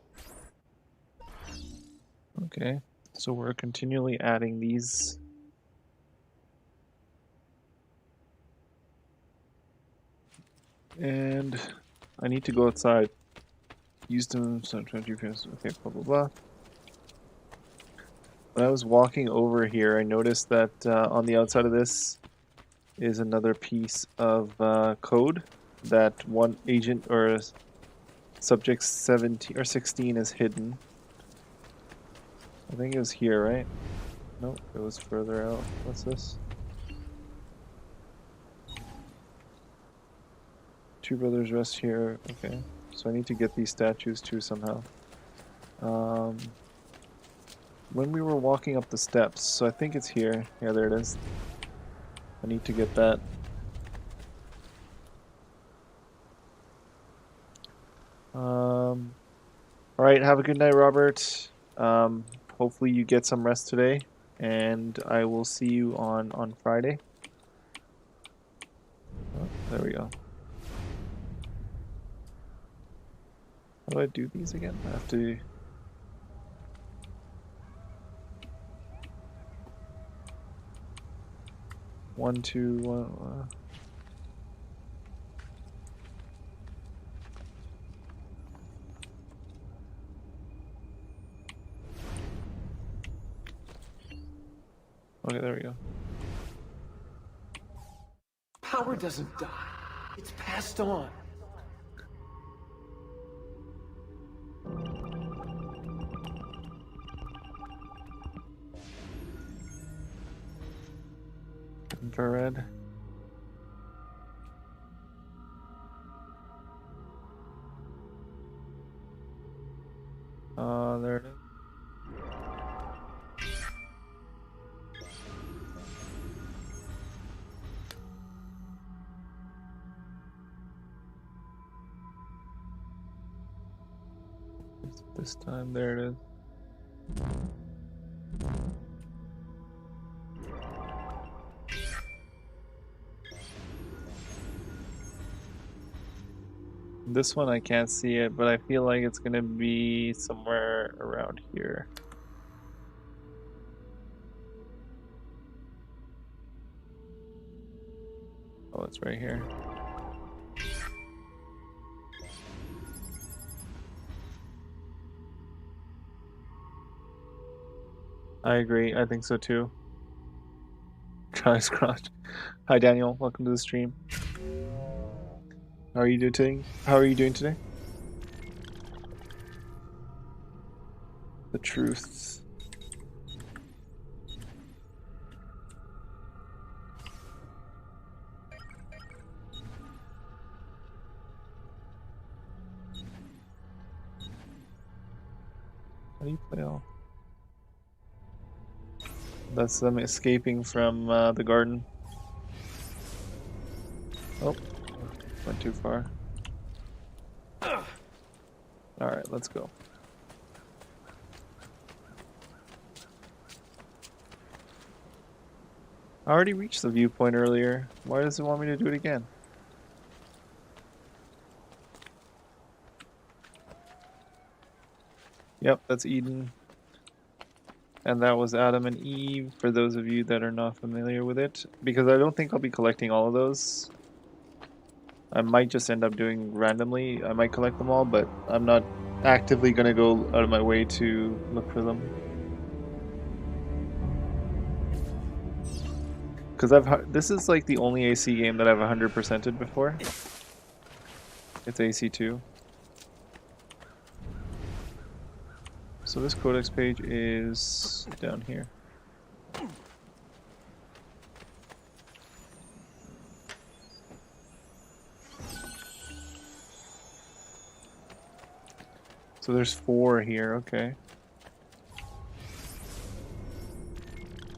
Okay, so we're continually adding these. And I need to go outside. Use them sometimes you can. Okay, blah blah blah. When I was walking over here, I noticed that on the outside of this is another piece of code that one agent or subject 17 or 16 is hidden. I think it was here, right? Nope, it was further out. What's this? Two brothers rest here. Okay, so I need to get these statues too somehow. When we were walking up the steps, so I think it's here. Yeah, there it is. I need to get that. Alright, have a good night, Robert. Hopefully you get some rest today, and I will see you on Friday. Oh, there we go. How do I do these again? I have to... One, two, one... Okay, there we go. Power doesn't die. It's passed on. Infrared. There it is. This time, there it is. This one I can't see it, but I feel like it's gonna be somewhere around here. Oh, it's right here. I agree, I think so too. Try scratch. Hi Daniel, welcome to the stream. How are you doing today? How are you doing today? The truths. How do you play all? That's them escaping from the garden. Oh. Went too far. Alright, let's go. I already reached the viewpoint earlier. Why does it want me to do it again? Yep, that's Eden. And that was Adam and Eve, for those of you that are not familiar with it. Because I don't think I'll be collecting all of those. I might just end up doing randomly. I might collect them all, but I'm not actively going to go out of my way to look for them. Because this is like the only AC game that I've 100%ed before. It's AC2. So this codex page is down here. So there's 4 here, okay.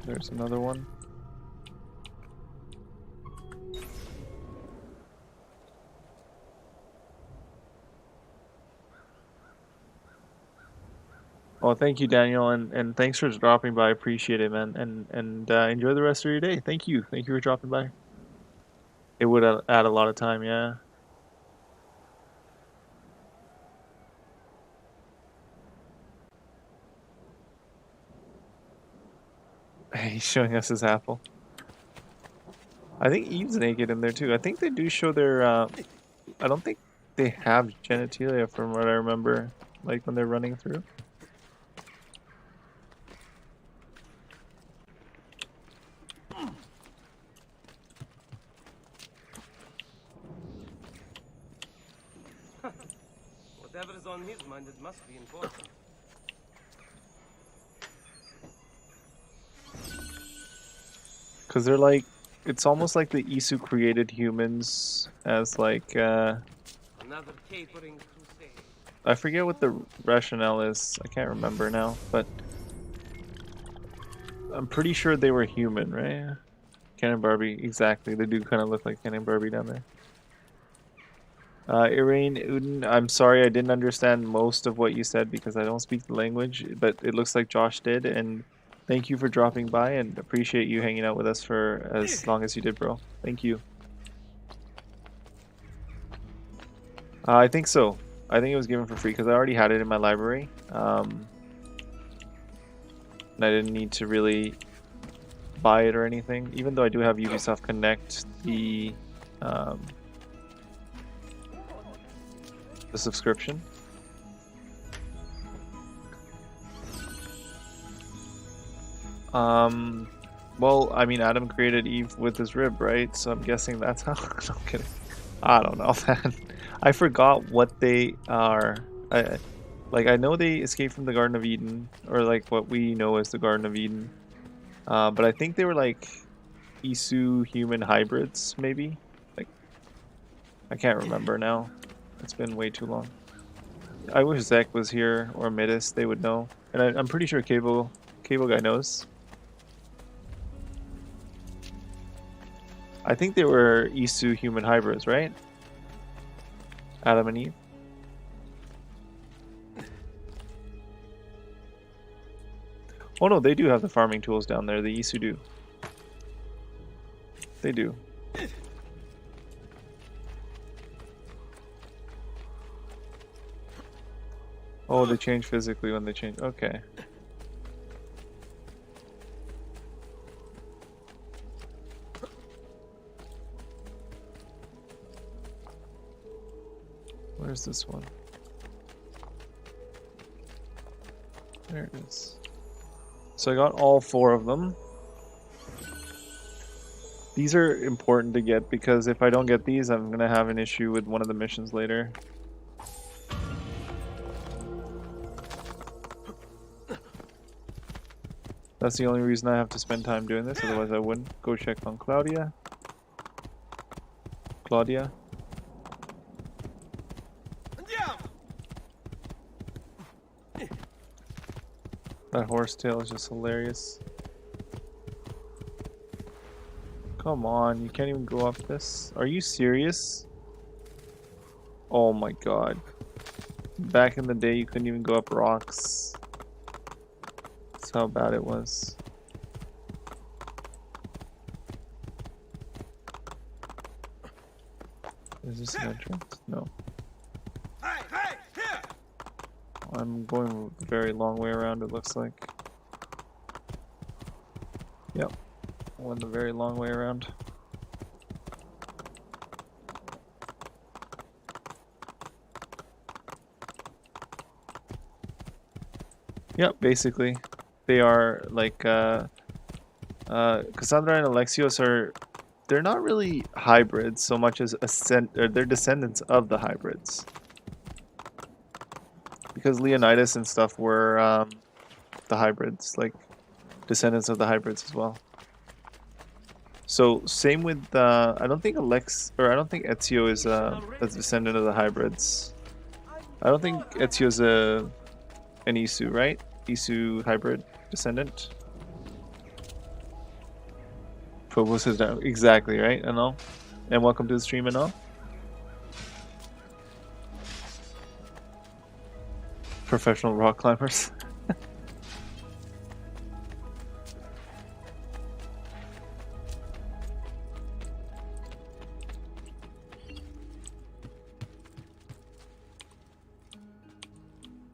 There's another one. Well, thank you, Daniel, and thanks for dropping by. I appreciate it, man. And enjoy the rest of your day. Thank you. Thank you for dropping by. It would add a lot of time, yeah. He's showing us his apple. I think Eve's naked in there too. I think they do show their. I don't think they have genitalia from what I remember, like when they're running through. Whatever is on his mind, it must be important. Because they're like, it's almost like the Isu created humans as like, Another capering crusade. I forget what the rationale is. I can't remember now, but I'm pretty sure they were human, right? Ken and Barbie, exactly. They do kind of look like Ken and Barbie down there. Irene Uden, I'm sorry I didn't understand most of what you said because I don't speak the language, but it looks like Josh did, and thank you for dropping by and appreciate you hanging out with us for as long as you did, bro. Thank you. I think so. I think it was given for free because I already had it in my library. And I didn't need to really buy it or anything, even though I do have Ubisoft Connect, the subscription. Well, I mean, Adam created Eve with his rib, right? So I'm guessing that's how. No, I'm kidding. I don't know, man. I forgot what they are. I know they escaped from the Garden of Eden, or like what we know as the Garden of Eden. But I think they were like Isu human hybrids, maybe. Like, I can't remember now. It's been way too long. I wish Zek was here or Midis. They would know, and I'm pretty sure Cable Guy knows. I think they were Isu human hybrids, right? Adam and Eve. Oh no, they do have the farming tools down there. The Isu do. They do. Oh, they change physically when they change. Okay. Where's this one? There it is. So I got all 4 of them. These are important to get because if I don't get these, I'm gonna have an issue with one of the missions later. That's the only reason I have to spend time doing this, otherwise I wouldn't. Go check on Claudia. That horsetail is just hilarious. Come on, you can't even go up this? Are you serious? Oh my god. Back in the day, you couldn't even go up rocks. That's how bad it was. Is this an entrance? No. I'm going a very long way around, it looks like. Yep. I went the very long way around. Yep, basically. They are like Cassandra and Alexios are, they're not really hybrids so much as they're descendants of the hybrids. Because Leonidas and stuff were the hybrids, like descendants of the hybrids as well. So same with I don't think Ezio is a descendant of the hybrids. I don't think Ezio is an Isu, right? Isu hybrid descendant. Phobos is down. Exactly, right? I know. And welcome to the stream and all. Professional rock climbers.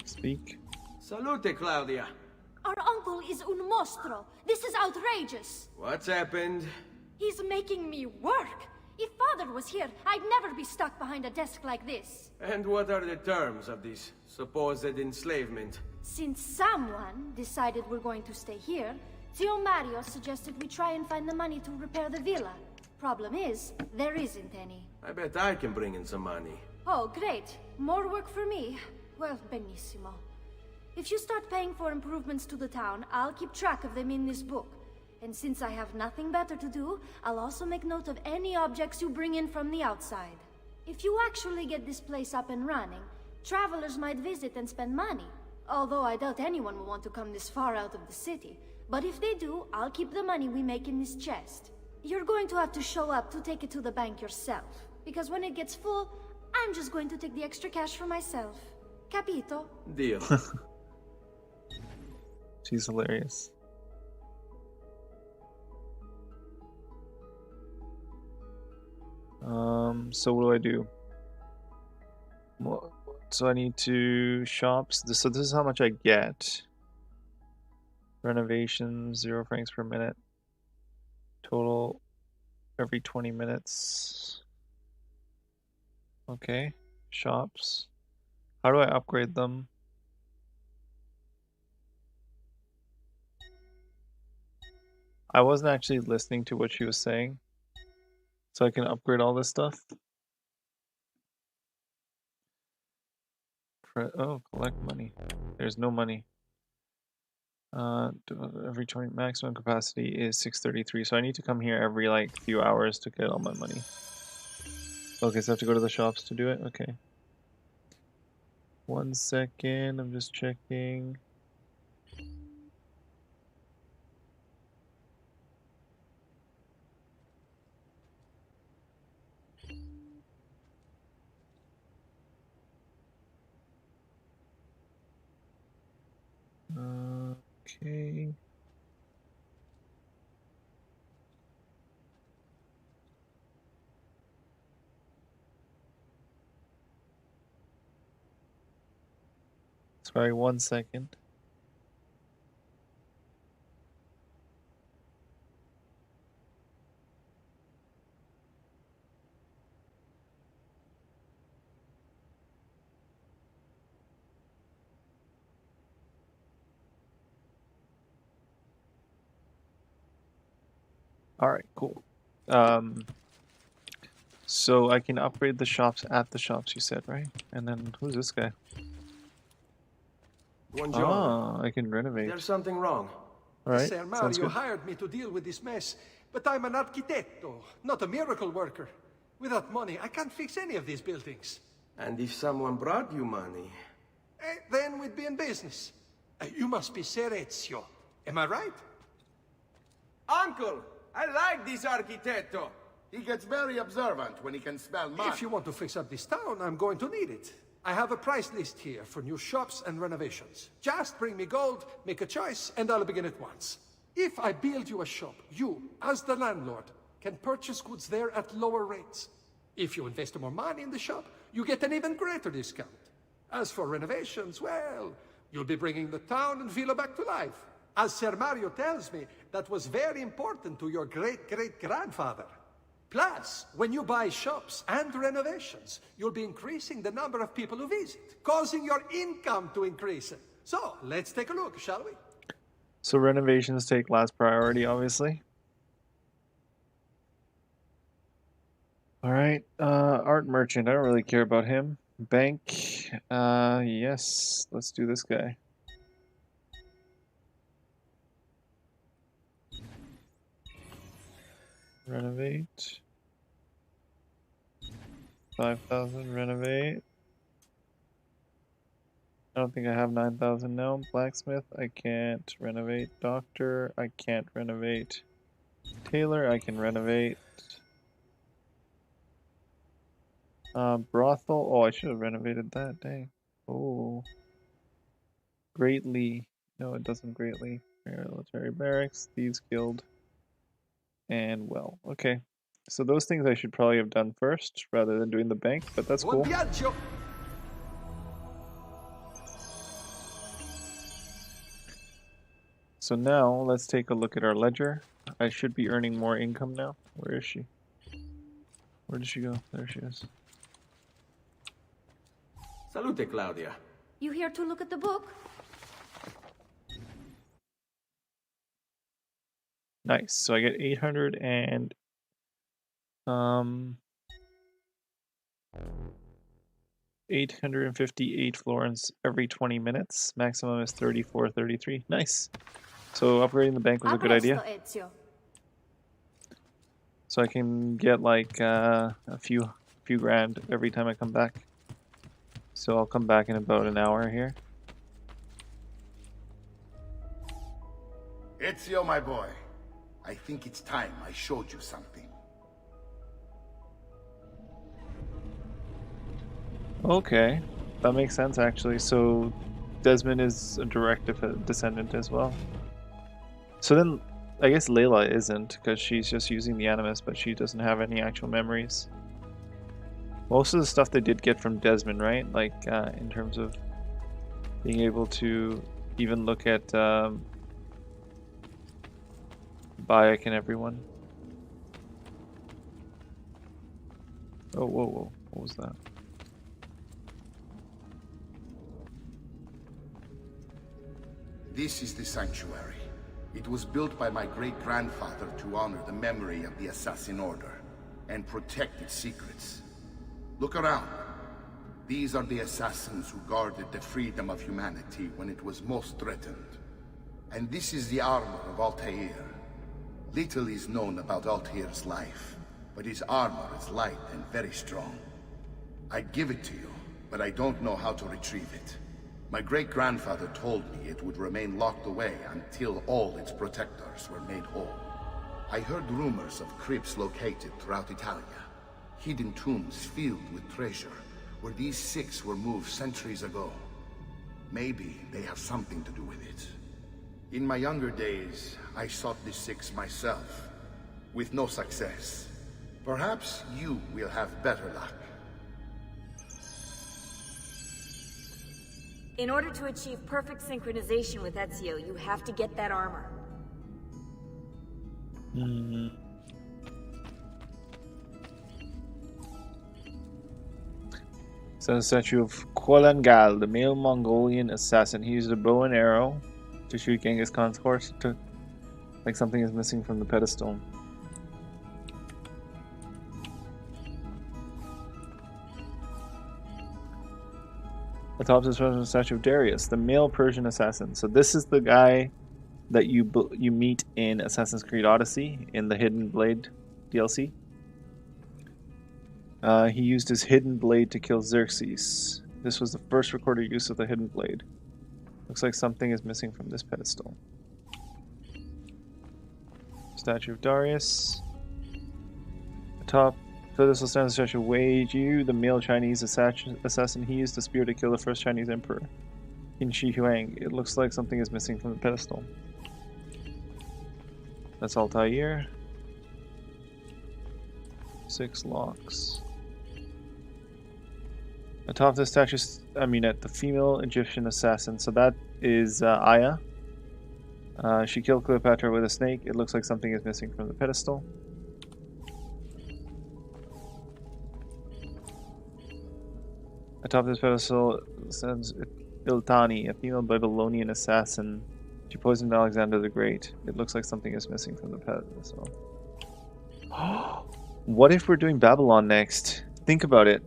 Speak. Salute, Claudia. Our uncle is un mostro. This is outrageous. What's happened? He's making me work. If Father was here, I'd never be stuck behind a desk like this. And what are the terms of this supposed enslavement? Since someone decided we're going to stay here, Zio Mario suggested we try and find the money to repair the villa. Problem is, there isn't any. I bet I can bring in some money. Oh, great. More work for me. Well, benissimo. If you start paying for improvements to the town, I'll keep track of them in this book. And since I have nothing better to do, I'll also make note of any objects you bring in from the outside. If you actually get this place up and running, travelers might visit and spend money. Although I doubt anyone will want to come this far out of the city. But if they do, I'll keep the money we make in this chest. You're going to have to show up to take it to the bank yourself. Because when it gets full, I'm just going to take the extra cash for myself. Capito? Deal. She's hilarious. So what do I do? So I need to shops. So this is how much I get. Renovations, 0 francs per minute. Total every 20 minutes. Okay, shops. How do I upgrade them? I wasn't actually listening to what she was saying. So I can upgrade all this stuff. Oh, collect money. There's no money. Every 20 maximum capacity is 633. So I need to come here every like few hours to get all my money. Okay, so I have to go to the shops to do it? Okay. 1 second, I'm just checking. Okay. Sorry, 1 second. All right, cool. So I can upgrade the shops at the shops, you said, right? And then who's this guy? Buongiorno. Ah, I can renovate. There's something wrong. All right, Sir sounds Mario good. hired me to deal with this mess, but I'm an architetto, not a miracle worker. Without money, I can't fix any of these buildings. And if someone brought you money? Then we'd be in business. You must be Ser Ezio. Am I right? Uncle, I like this architetto. He gets very observant when he can smell mud. If you want to fix up this town, I'm going to need it. I have a price list here for new shops and renovations. Just bring me gold, make a choice, and I'll begin at once. If I build you a shop, you, as the landlord, can purchase goods there at lower rates. If you invest more money in the shop, you get an even greater discount. As for renovations, well, you'll be bringing the town and villa back to life. As Sir Mario tells me, that was very important to your great-great-grandfather. Plus, when you buy shops and renovations, you'll be increasing the number of people who visit, causing your income to increase. So, let's take a look, shall we? So renovations take last priority, obviously. Alright, art merchant. I don't really care about him. Bank. Yes. Let's do this guy. Renovate. 5,000, renovate. I don't think I have 9,000 now. Blacksmith, I can't renovate. Doctor, I can't renovate. Tailor, I can renovate. Brothel, oh, I should have renovated that, dang. Oh. Greatly, no, it doesn't greatly. Military barracks, thieves guild, and well, okay. So those things I should probably have done first rather than doing the bank, but that's cool. So now let's take a look at our ledger. I should be earning more income now. Where is she? Where did she go? There she is. Salute, Claudia. You here to look at the book? Nice. So I get 800 and 858 florins every 20 minutes. Maximum is 34, 33. Nice. So upgrading the bank was a good idea. So I can get like a few grand every time I come back. So I'll come back in about an hour here. Ezio, my boy. I think it's time I showed you something. Okay, that makes sense actually. So Desmond is a direct descendant as well. So then I guess Layla isn't, because she's just using the Animus, but she doesn't have any actual memories. Most of the stuff they did get from Desmond, right? Like in terms of being able to even look at Bayek and everyone. Oh, whoa, whoa. What was that? This is the sanctuary. It was built by my great-grandfather to honor the memory of the Assassin Order and protect its secrets. Look around. These are the assassins who guarded the freedom of humanity when it was most threatened. And this is the armor of Altair. Little is known about Altair's life, but his armor is light and very strong. I'd give it to you, but I don't know how to retrieve it. My great-grandfather told me it would remain locked away until all its protectors were made whole. I heard rumors of crypts located throughout Italia, hidden tombs filled with treasure, where these six were moved centuries ago. Maybe they have something to do with it. In my younger days, I sought the six myself, with no success. Perhaps you will have better luck. In order to achieve perfect synchronization with Ezio, you have to get that armor. So the statue of Kualangal, the male Mongolian assassin. He used a bow and arrow to shoot Genghis Khan's horse. Like something is missing from the pedestal. Atop this was a statue of Darius, the male Persian assassin. So this is the guy that you meet in Assassin's Creed Odyssey in the Hidden Blade DLC. He used his hidden blade to kill Xerxes. This was the first recorded use of the hidden blade. Looks like something is missing from this pedestal. Statue of Darius. Atop pedestal stands the statue of Wei Jiu, the male Chinese assassin. He used the spear to kill the first Chinese emperor, Qin Shi Huang. It looks like something is missing from the pedestal. That's Altair. 6 locks. Atop the statue, at the female Egyptian assassin. So that is Aya. She killed Cleopatra with a snake. It looks like something is missing from the pedestal. Atop this pedestal stands Iltani, a female Babylonian assassin. She poisoned Alexander the Great. It looks like something is missing from the pedestal. What if we're doing Babylon next? Think about it.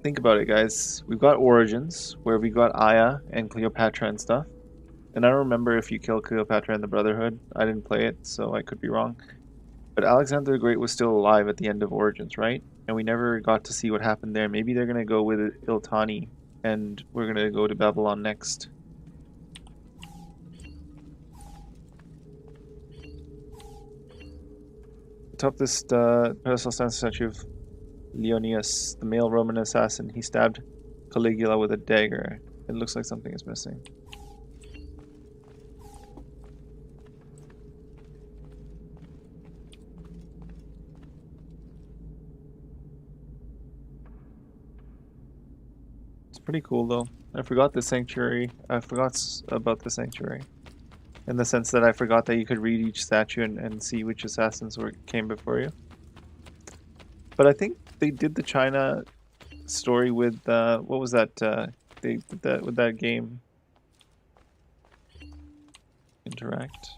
Think about it, guys. We've got Origins, where we got Aya and Cleopatra and stuff. And I don't remember if you killed Cleopatra and the Brotherhood. I didn't play it, so I could be wrong. But Alexander the Great was still alive at the end of Origins, right? And we never got to see what happened there. Maybe they're gonna go with Iltani, and we're gonna go to Babylon next. Atop this pedestal stands a statue of Leonius, the male Roman assassin. He stabbed Caligula with a dagger. It looks like something is missing. It's pretty cool though. I forgot the sanctuary. I forgot about the sanctuary. In the sense that I forgot that you could read each statue and see which assassins came before you. But I think they did the China story with what was that? They did that with that game. Interact.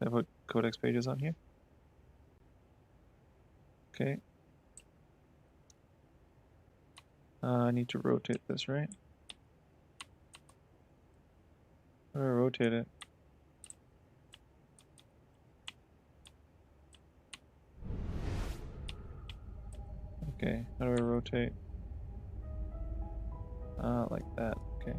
I put codex pages on here. Okay. I need to rotate this, right? How do I rotate it? Okay, how do I rotate? Like that, okay.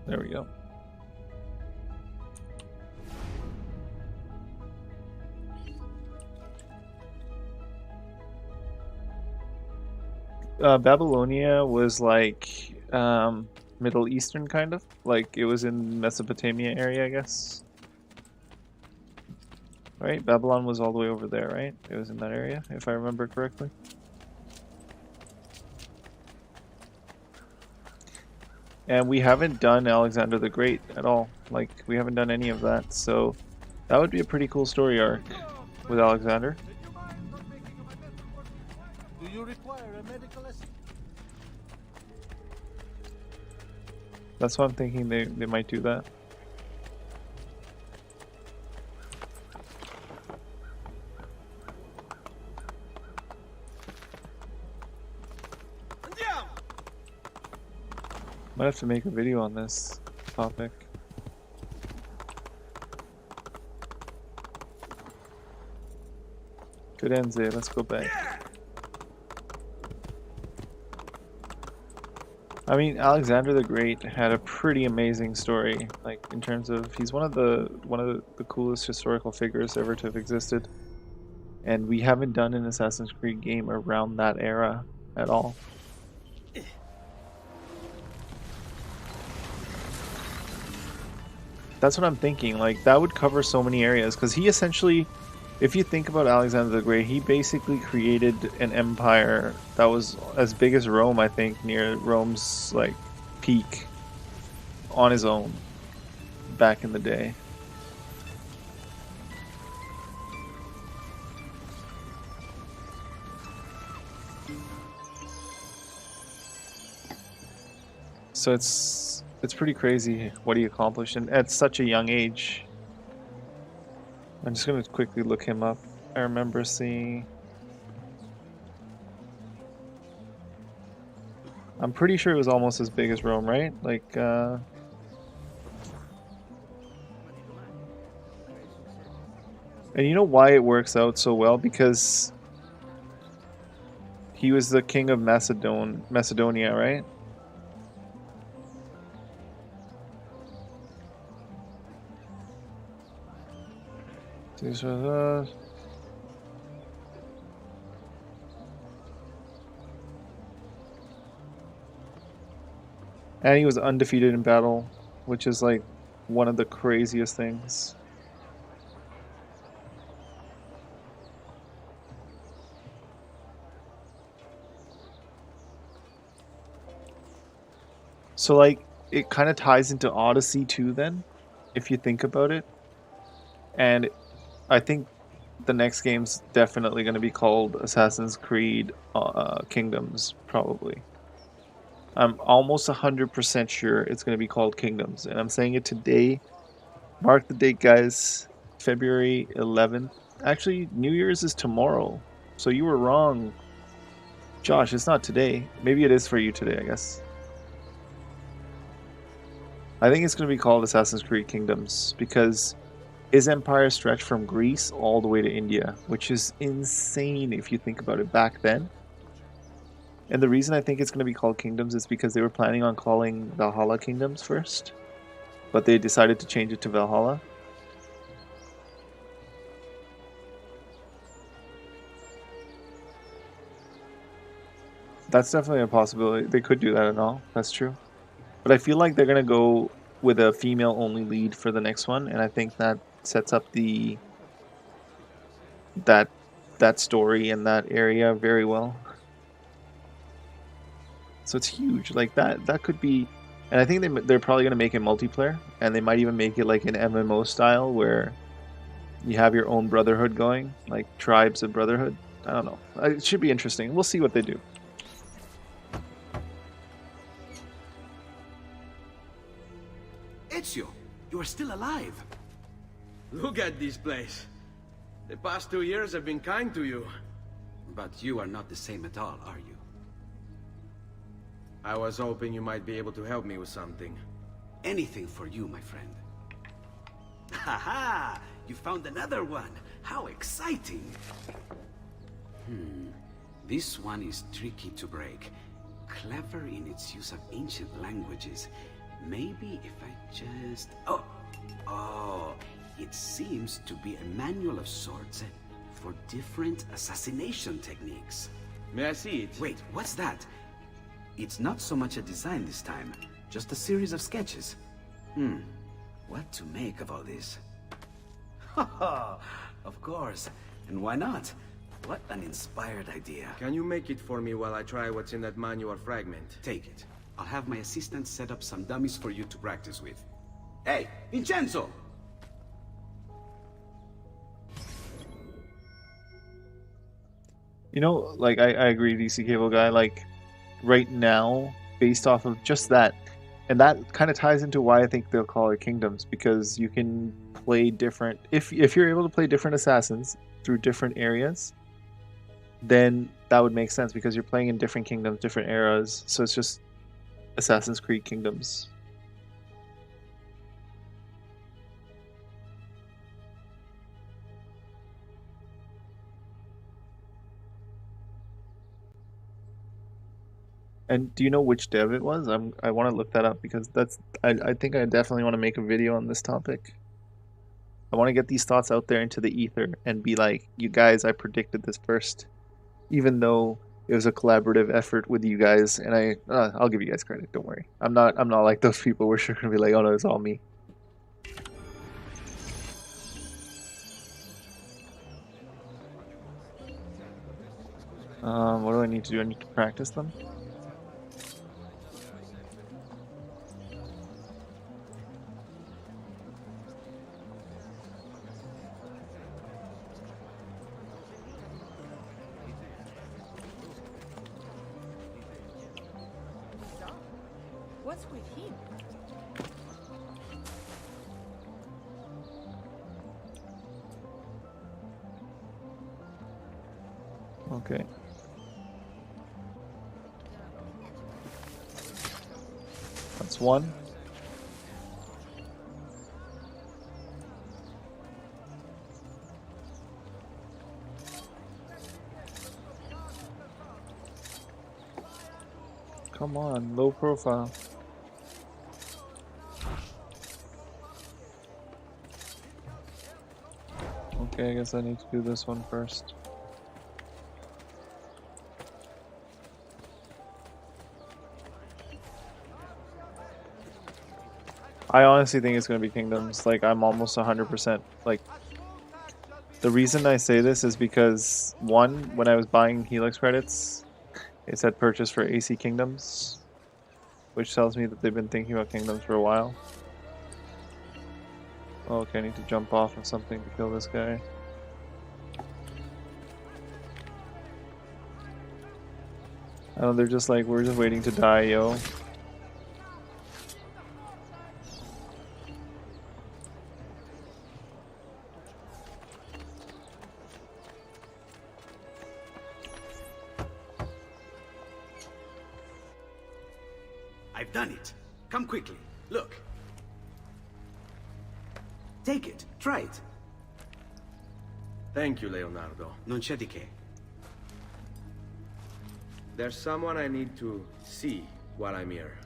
There we go. Babylonia was like Middle Eastern kind of, like it was in Mesopotamia area, I guess. Right? Babylon was all the way over there, right? It was in that area, if I remember correctly. And we haven't done Alexander the Great at all. Like, we haven't done any of that, so that would be a pretty cool story arc with Alexander. Do you require a medical assistant? That's why I'm thinking they might do that. Might have to make a video on this topic. Good ends there, let's go back. I mean, Alexander the Great had a pretty amazing story, like in terms of he's one of the coolest historical figures ever to have existed. And we haven't done an Assassin's Creed game around that era at all. That's what I'm thinking, like that would cover so many areas, because he essentially, if you think about Alexander the Great, he basically created an empire that was as big as Rome, I think, near Rome's like peak on his own back in the day. So it's pretty crazy what he accomplished, and at such a young age. I'm just gonna quickly look him up. I remember seeing. I'm pretty sure it was almost as big as Rome, right? Like, and you know why it works out so well? Because he was the king of Macedonia, right? These are those. And he was undefeated in battle, which is like one of the craziest things. So like it kind of ties into Odyssey too then, if you think about it. And I think the next game's definitely going to be called Assassin's Creed Kingdoms, probably. I'm almost 100% sure it's going to be called Kingdoms, and I'm saying it today. Mark the date, guys. February 11th. Actually, New Year's is tomorrow, so you were wrong. Josh, it's not today. Maybe it is for you today, I guess. I think it's going to be called Assassin's Creed Kingdoms because his empire stretched from Greece all the way to India, which is insane if you think about it back then. And the reason I think it's going to be called Kingdoms is because they were planning on calling Valhalla Kingdoms first, but they decided to change it to Valhalla. That's definitely a possibility. They could do that and all. That's true. But I feel like they're going to go with a female-only lead for the next one, and I think that sets up that story in that area very well. So it's huge. Like that could be, and I think they're probably going to make it multiplayer, and they might even make it like an MMO style where you have your own brotherhood going, like tribes of brotherhood. I don't know. It should be interesting. We'll see what they do. Ezio, you are still alive. Look at this place. The past 2 years have been kind to you. But you are not the same at all, are you? I was hoping you might be able to help me with something. Anything for you, my friend. Haha! You found another one! How exciting! This one is tricky to break. Clever in its use of ancient languages. Maybe if I just... Oh, it seems to be a manual of sorts for different assassination techniques. May I see it? Wait, what's that? It's not so much a design this time, just a series of sketches. What to make of all this? Of course, and why not? What an inspired idea. Can you make it for me while I try what's in that manual fragment? Take it. I'll have my assistant set up some dummies for you to practice with. Hey, Vincenzo! You know, like, I agree, DC Cable Guy, like, right now, based off of just that, and that kind of ties into why I think they'll call it Kingdoms, because you can play different, if you're able to play different assassins through different areas, then that would make sense, because you're playing in different kingdoms, different eras, so it's just Assassin's Creed Kingdoms. And do you know which dev it was? I want to look that up because I think I definitely want to make a video on this topic. I want to get these thoughts out there into the ether and be like, you guys, I predicted this first, even though it was a collaborative effort with you guys, and I'll give you guys credit. Don't worry. I'm not like those people. We're sure gonna be like, oh no, it's all me. What do I need to do? I need to practice them. What's with him? Okay. That's one. Come on, low profile. Okay, I guess I need to do this one first. I honestly think it's going to be Kingdoms. Like, I'm almost 100%. Like, the reason I say this is because, one, when I was buying Helix credits, it said purchase for AC Kingdoms, which tells me that they've been thinking about Kingdoms for a while. Oh, okay, I need to jump off of something to kill this guy. Oh, they're just like, we're just waiting to die, yo. I've done it. Come quickly. Look. Take it. Try it. Thank you, Leonardo. Non c'è di che. There's someone I need to see while I'm here.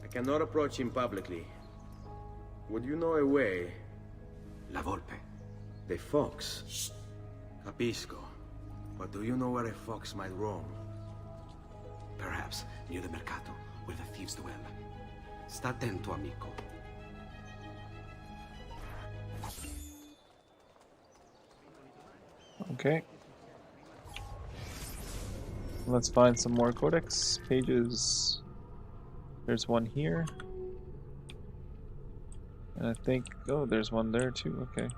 I cannot approach him publicly. Would you know a way? La Volpe. The fox. Shh. Capisco. But do you know where a fox might roam? Perhaps near the mercato, where the thieves dwell. Sta attento, amico. Okay. Let's find some more codex pages. There's one here. And I think, oh, there's one there too, okay.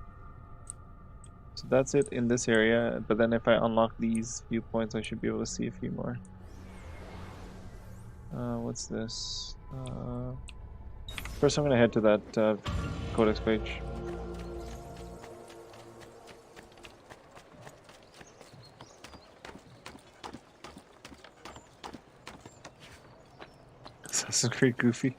So that's it in this area, but then if I unlock these viewpoints, I should be able to see a few more. What's this? First I'm gonna head to that codex page. Assassin's Creed Goofy.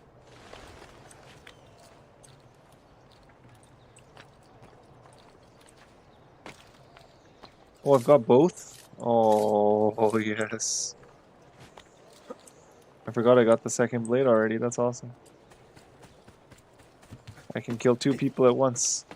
Oh, I've got both? Oh, yes. I forgot I got the second blade already, that's awesome. I can kill 2 people at once.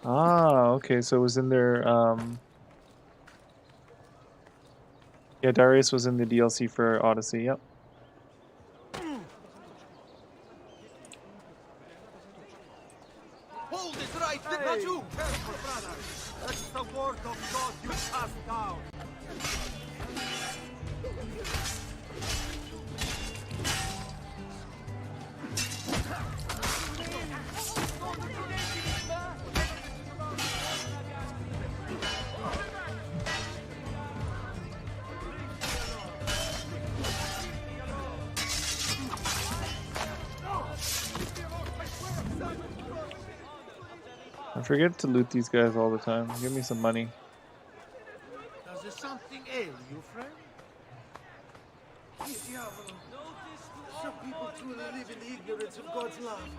Ah, okay, so it was in their, yeah, Darius was in the DLC for Odyssey, yep. Hold it right, did not you? Careful, brother. That's the word of God you cast down. I forget to loot these guys all the time. Give me some money. Does there something ail you, friend? Some people truly live in the ignorance of God's love.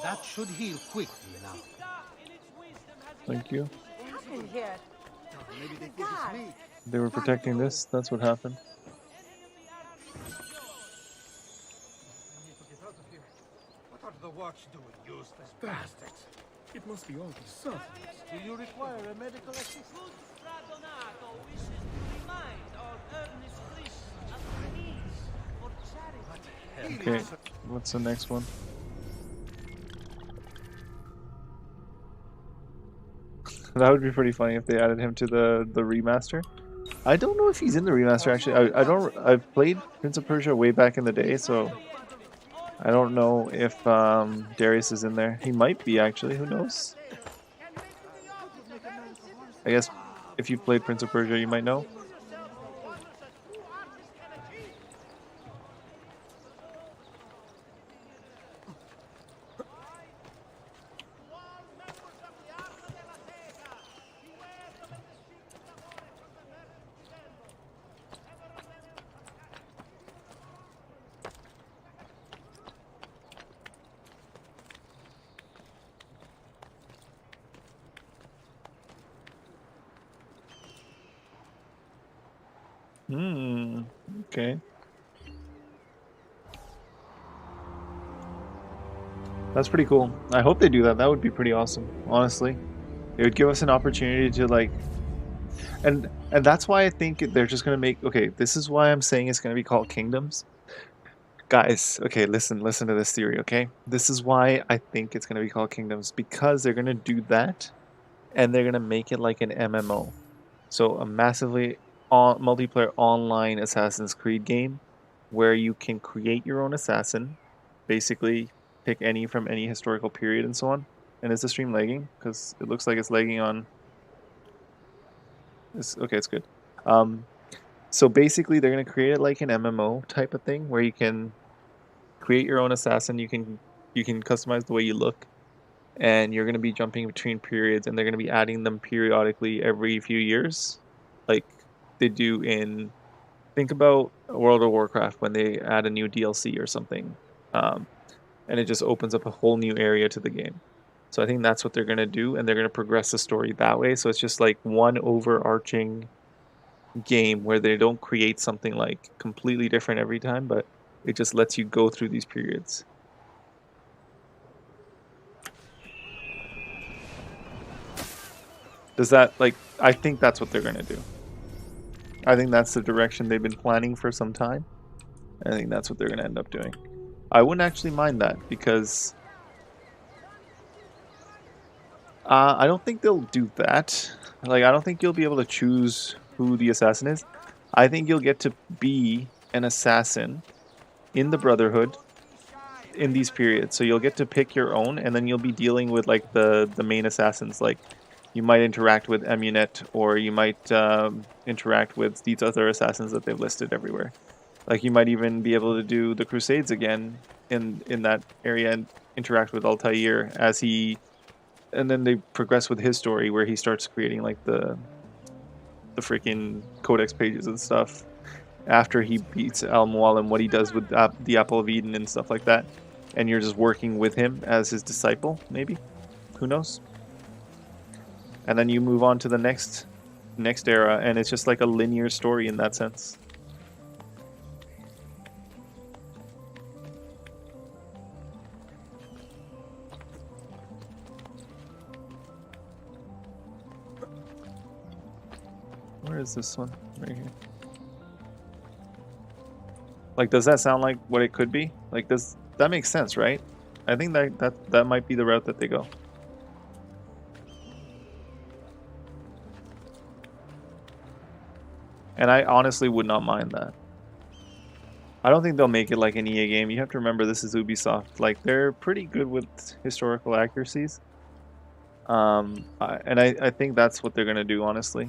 That should heal quickly now. Thank you. What's happened here? Maybe they think it's me. They were protecting this, that's what happened. What are the watch doing, useless bastards? It must be all the suffering. Do you require a medical assistance? Okay, what's the next one? That would be pretty funny if they added him to the remaster. I don't know if he's in the remaster actually. I've played Prince of Persia way back in the day, so I don't know if Darius is in there. He might be actually, who knows? I guess if you've played Prince of Persia you might know. Okay. That's pretty cool. I hope they do that. That would be pretty awesome, honestly. It would give us an opportunity to like and that's why I think they're just going to make okay, this is why I'm saying it's going to be called Kingdoms. Guys, okay, listen to this theory, okay? This is why I think it's gonna be called Kingdoms, because they're gonna do that, and they're gonna make it like an MMO. So a massively multiplayer online Assassin's Creed game where you can create your own assassin, basically pick any from any historical period and so on. And is the stream lagging? Because it looks like it's lagging on. Okay, it's good. So basically, they're gonna create it like an MMO type of thing where you can create your own assassin. You can customize the way you look, and you're gonna be jumping between periods, and they're gonna be adding them periodically every few years, like they do in. Think about World of Warcraft when they add a new DLC or something, um, and it just opens up a whole new area to the game. So I think that's what they're gonna do, and they're gonna progress the story that way. So it's just like one overarching game where they don't create something like completely different every time, but it just lets you go through these periods. Does that like I think that's what they're gonna do. I think that's the direction they've been planning for some time. I think that's what they're gonna end up doing. I wouldn't actually mind that because I don't think they'll do that. Like, I don't think you'll be able to choose who the assassin is. I think you'll get to be an assassin in the Brotherhood in these periods. So you'll get to pick your own, and then you'll be dealing with like the main assassins. Like, you might interact with Emunet, or you might interact with these other assassins that they've listed everywhere. Like, you might even be able to do the Crusades again in that area and interact with Altair as he. And then they progress with his story where he starts creating like the freaking codex pages and stuff after he beats Al Mualim, what he does with the Apple of Eden and stuff like that. And you're just working with him as his disciple, maybe. Who knows? And then you move on to the next era, and it's just like a linear story in that sense. Where is this one? Right here. Like, does that sound like what it could be? Like, does that make sense, right? I think that might be the route that they go. And I honestly would not mind that. I don't think they'll make it like an EA game. You have to remember this is Ubisoft. Like, they're pretty good with historical accuracies. I think that's what they're gonna do, honestly.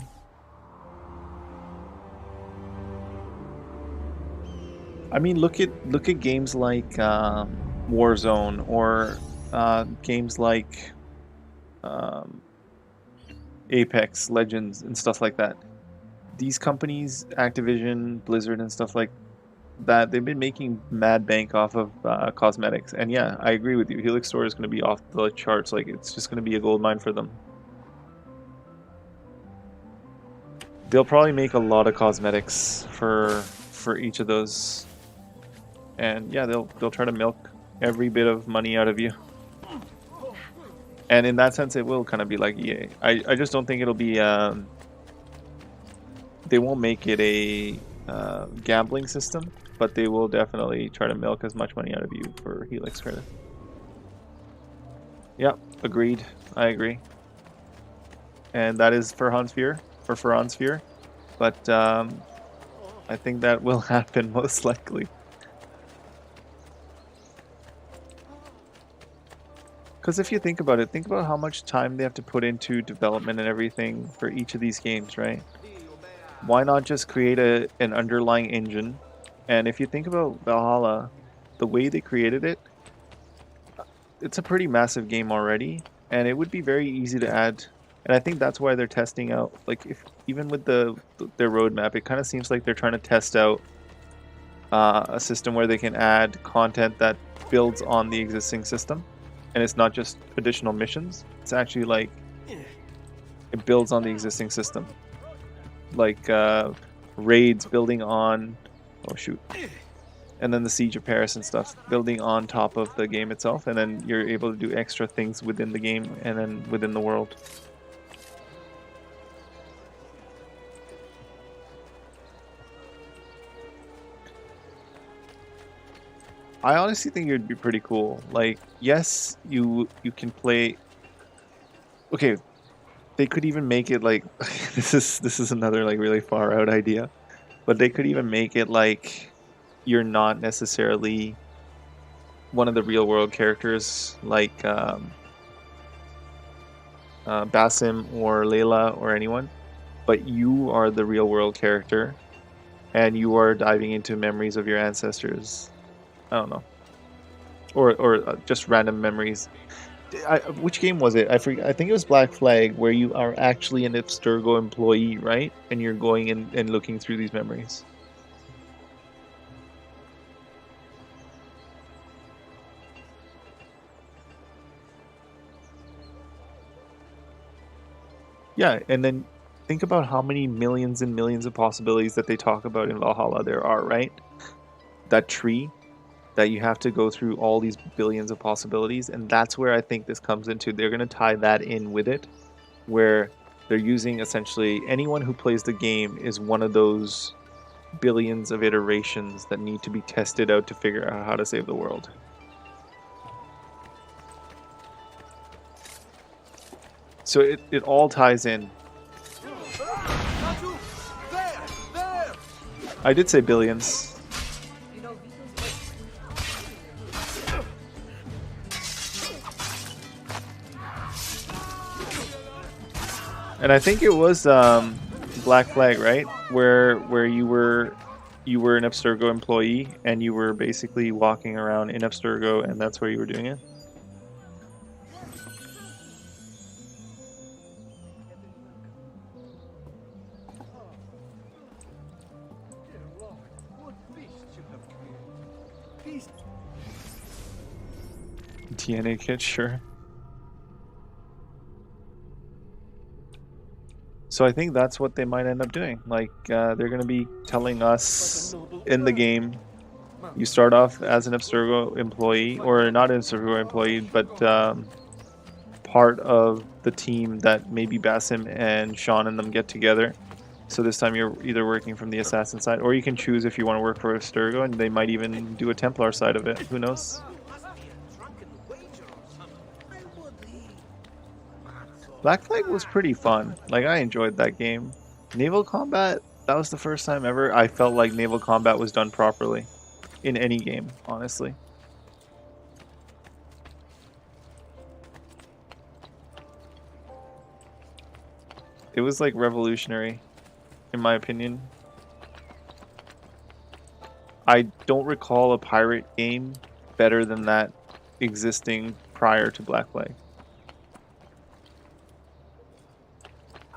I mean, look at games like Warzone or games like Apex Legends and stuff like that. These companies, Activision, Blizzard, and stuff like that, they've been making mad bank off of cosmetics. And yeah, I agree with you. Helix Store is going to be off the charts. Like, it's just going to be a gold mine for them. They'll probably make a lot of cosmetics for each of those. And yeah, they'll try to milk every bit of money out of you. And in that sense, it will kind of be like EA. I just don't think it'll be... they won't make it a gambling system, but they will definitely try to milk as much money out of you for Helix credit. Yep, agreed. I agree. And that is for Ferhan Sphere. But I think that will happen most likely. Because if you think about it, think about how much time they have to put into development and everything for each of these games, right? Why not just create an underlying engine? And if you think about Valhalla, the way they created it, it's a pretty massive game already, and it would be very easy to add. And I think that's why they're testing out, like, if even with their roadmap, it kind of seems like they're trying to test out a system where they can add content that builds on the existing system. And it's not just additional missions. It's actually like it builds on the existing system. Like raids building on... Oh, shoot. And then the Siege of Paris and stuff building on top of the game itself. And then you're able to do extra things within the game and then within the world. I honestly think it would be pretty cool. Like, yes, you can play. Okay, they could even make it like this is another like really far out idea, but they could even make it like you're not necessarily one of the real world characters like Basim or Layla or anyone, but you are the real world character and you are diving into memories of your ancestors. I don't know, or just random memories. Which game was it? I forget. I think it was Black Flag, where you are actually an Abstergo employee, right? And you're going in and looking through these memories. Yeah, and then think about how many millions and millions of possibilities that they talk about in Valhalla there are, right? That tree that you have to go through all these billions of possibilities, and that's where I think this comes into. They're going to tie that in with it, where they're using essentially anyone who plays the game is one of those billions of iterations that need to be tested out to figure out how to save the world. So it all ties in. I did say billions. And I think it was Black Flag, right? Where you were an Abstergo employee and you were basically walking around in Abstergo, and that's where you were doing it. DNA kit, sure. So I think that's what they might end up doing. Like, they're going to be telling us in the game, you start off as an Abstergo employee, or not an Abstergo employee, but part of the team that maybe Basim and Sean and them get together. So this time you're either working from the assassin side, or you can choose if you want to work for Abstergo, and they might even do a Templar side of it. Who knows? Black Flag was pretty fun. Like, I enjoyed that game. Naval combat, that was the first time ever I felt like naval combat was done properly in any game, honestly. It was like revolutionary, in my opinion. I don't recall a pirate game better than that existing prior to Black Flag.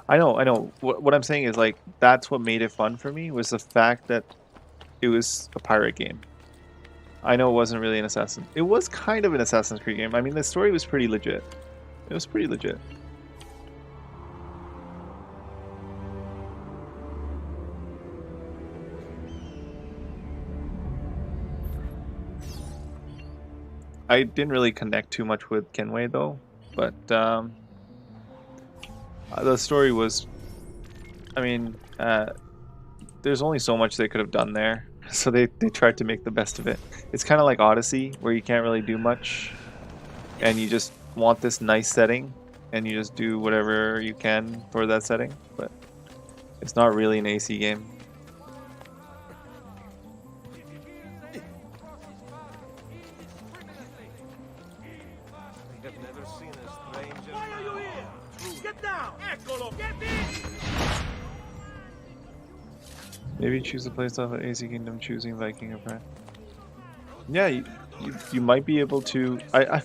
I know. What I'm saying is, like, that's what made it fun for me, was the fact that it was a pirate game. I know it wasn't really an Assassin. It was kind of an Assassin's Creed game. I mean, the story was pretty legit. It was pretty legit. I didn't really connect too much with Kenway, though, but the story was, I mean, there's only so much they could have done there, so they tried to make the best of it. It's kind of like Odyssey, where you can't really do much, and you just want this nice setting, and you just do whatever you can for that setting, but it's not really an AC game. Maybe choose a place off of AC Kingdom, choosing Viking or Prime. Yeah, you might be able to. I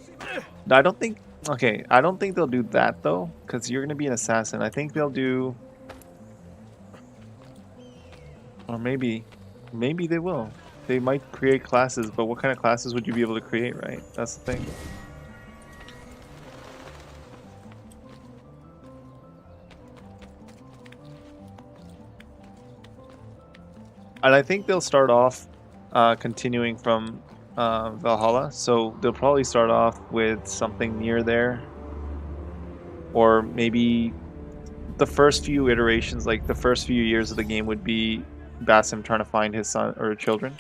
don't think. Okay, I don't think they'll do that though, because you're gonna be an assassin. I think they'll do, or maybe they will. They might create classes, but what kind of classes would you be able to create, right? That's the thing. And I think they'll start off continuing from Valhalla, so they'll probably start off with something near there, or maybe the first few iterations, like the first few years of the game, would be Basim trying to find his son or children.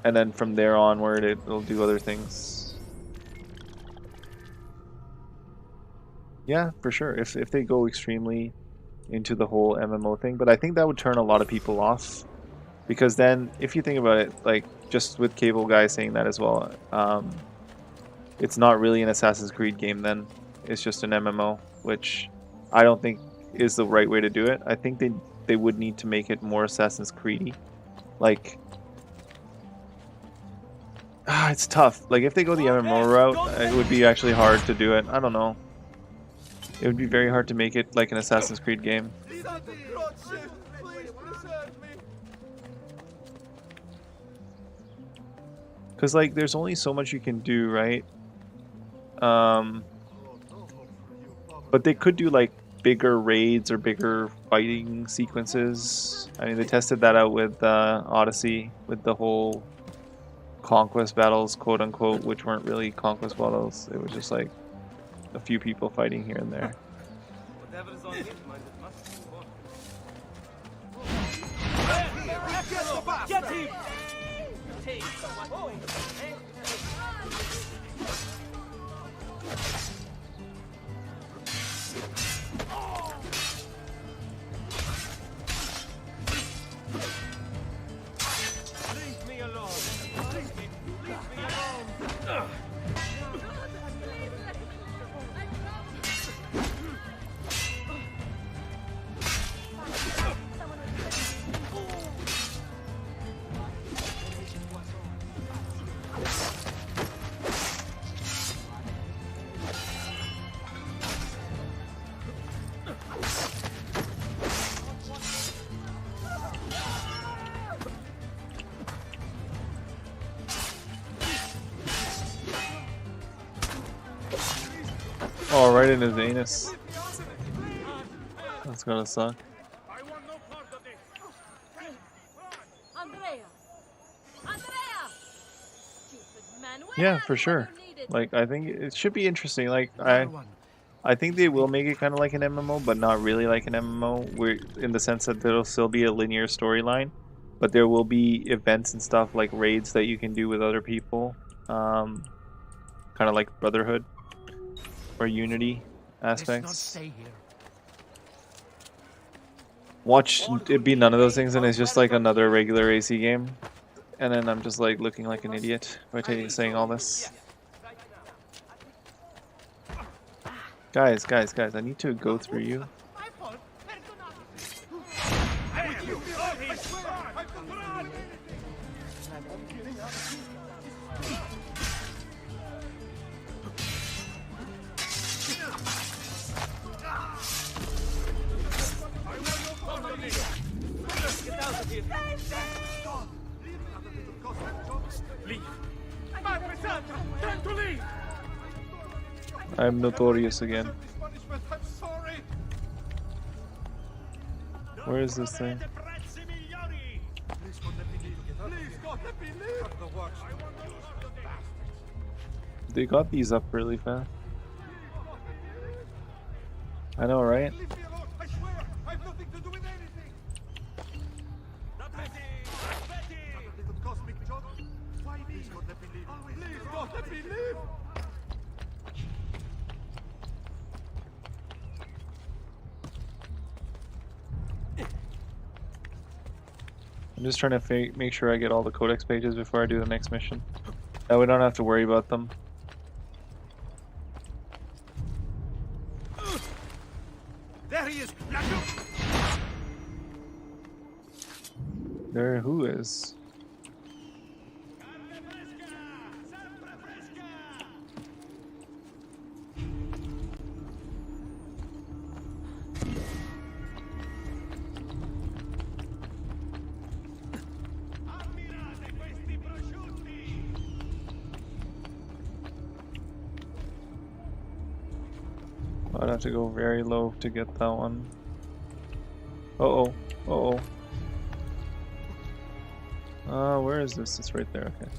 and then from there onward it'll do other things. Yeah, for sure. If they go extremely into the whole MMO thing, but I think that would turn a lot of people off, because then if you think about it, like just with Cable Guy saying that as well, it's not really an Assassin's Creed game then. It's just an MMO, which I don't think is the right way to do it. I think they would need to make it more Assassin's Creedy. Like, it's tough. Like if they go the MMO route, it would be actually hard to do it. I don't know. It would be very hard to make it like an Assassin's Creed game. Because like there's only so much you can do, right? But they could do like bigger raids or bigger fighting sequences. I mean, they tested that out with Odyssey, with the whole conquest battles, quote unquote, which weren't really conquest battles. It was just like a few people fighting here and there. Get him! Leave me alone. Leave me alone. Oh, right in his anus. That's gonna suck. Yeah, for sure. Like, I think it should be interesting. Like, I think they will make it kind of like an MMO, but not really like an MMO. Where, in the sense that there'll still be a linear storyline, but there will be events and stuff like raids that you can do with other people, kind of like Brotherhood or Unity aspects. Watch it be none of those things, and it's just like another regular AC game. And then I'm just like looking like an idiot by saying all this. Guys, I need to go through you. I'm notorious again. Where is this thing? They got these up really fast. I know, right? I'm just trying to make sure I get all the codex pages before I do the next mission. That way we don't have to worry about them. There he is! There who is? I'd have to go very low to get that one. Uh-oh. Uh-oh. Where is this? It's right there, okay.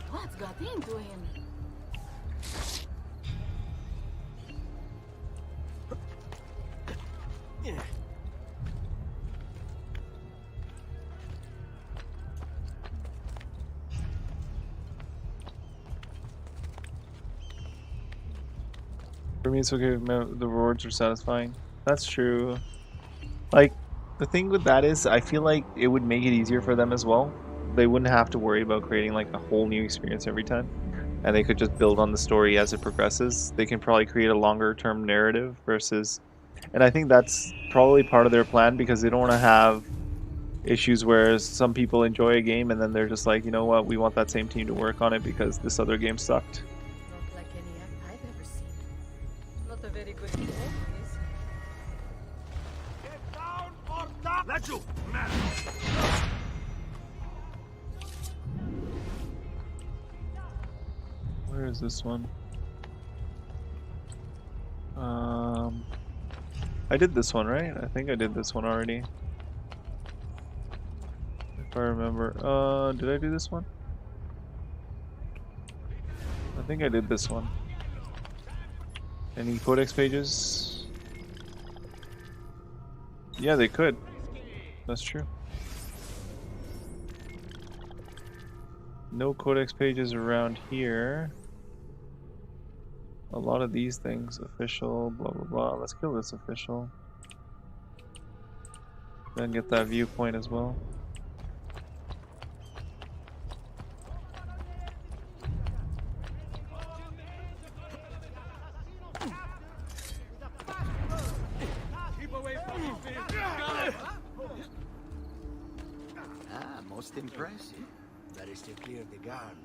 What's got into him? me, it's okay. The rewards are satisfying. That's true. Like, the thing with that is, I feel like it would make it easier for them as well. They wouldn't have to worry about creating like a whole new experience every time, and they could just build on the story as it progresses. They can probably create a longer term narrative versus, and I think that's probably part of their plan because they don't want to have issues where some people enjoy a game and then they're just like, you know what, we want that same team to work on it because this other game sucked. Not like any I've ever seen. Not a very good game, always. Get down or die! Let you, man! Where is this one? I did this one, right? I think I did this one already. If I remember. Did I do this one? I think I did this one. Any codex pages? Yeah, they could. That's true. No codex pages around here. A lot of these things, official, blah blah blah. Let's kill this official. Then get that viewpoint as well. Ah, most impressive. That is to clear the guard.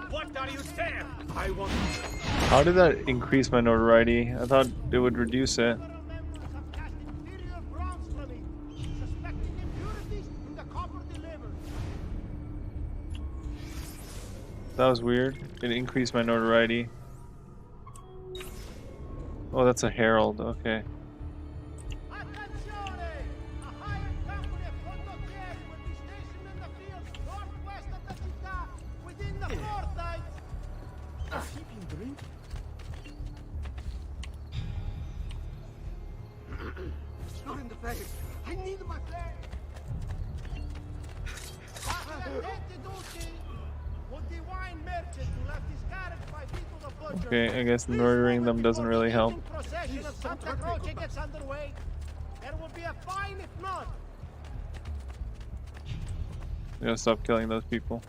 What are you saying? I want. How did that increase my notoriety? I thought it would reduce it. That was weird. It increased my notoriety. Oh, that's a herald. Okay. Not in the face. I need my face. Okay, I guess murdering them doesn't really help. There will be a fine if not. I gotta stop killing those people.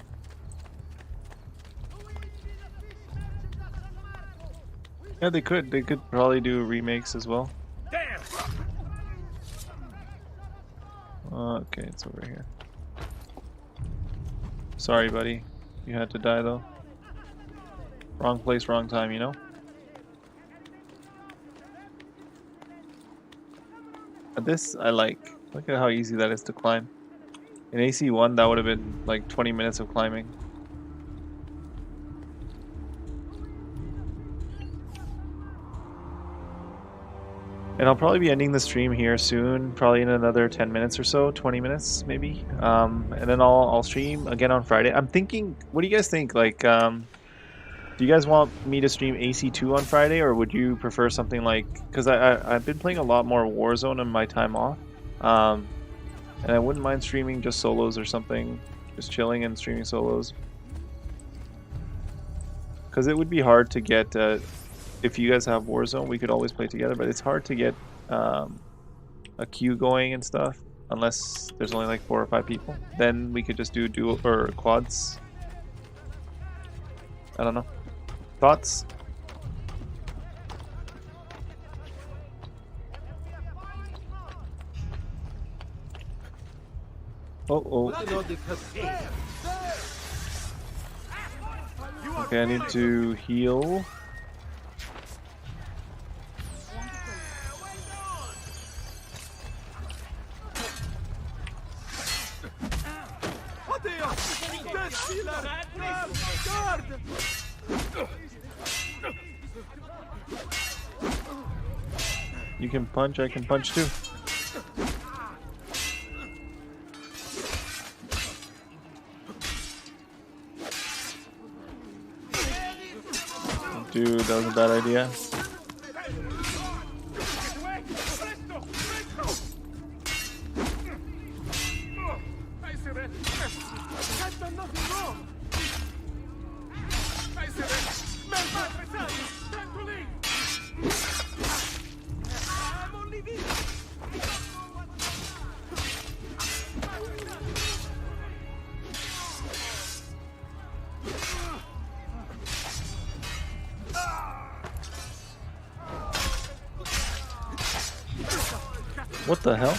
Yeah, they could. They could probably do remakes as well. Okay, it's over here. Sorry, buddy. You had to die, though. Wrong place, wrong time, you know? This, I like. Look at how easy that is to climb. In AC1, that would have been like 20 minutes of climbing. And I'll probably be ending the stream here soon, probably in another 10 minutes or so, 20 minutes maybe. And then I'll stream again on Friday. I'm thinking, what do you guys think? Like, do you guys want me to stream AC2 on Friday, or would you prefer something like, because I've been playing a lot more Warzone in my time off, and I wouldn't mind streaming just solos or something, just chilling and streaming solos. Because it would be hard to get, if you guys have Warzone, we could always play together, but it's hard to get a queue going and stuff, unless there's only like 4 or 5 people. Then we could just do dual or quads. I don't know. Thoughts? Oh. Okay, I need to heal. You can punch, I can punch too. Dude, that was a bad idea. What the hell?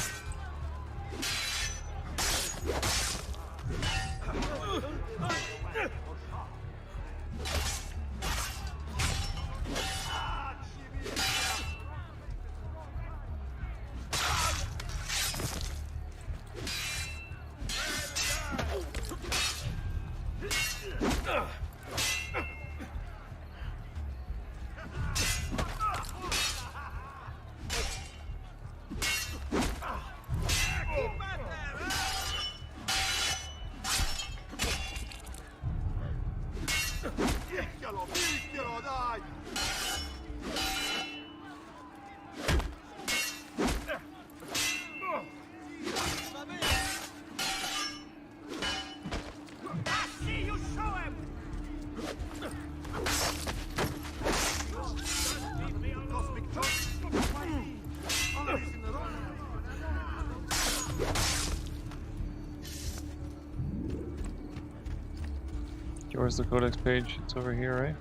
Where's the codex page? It's over here, right?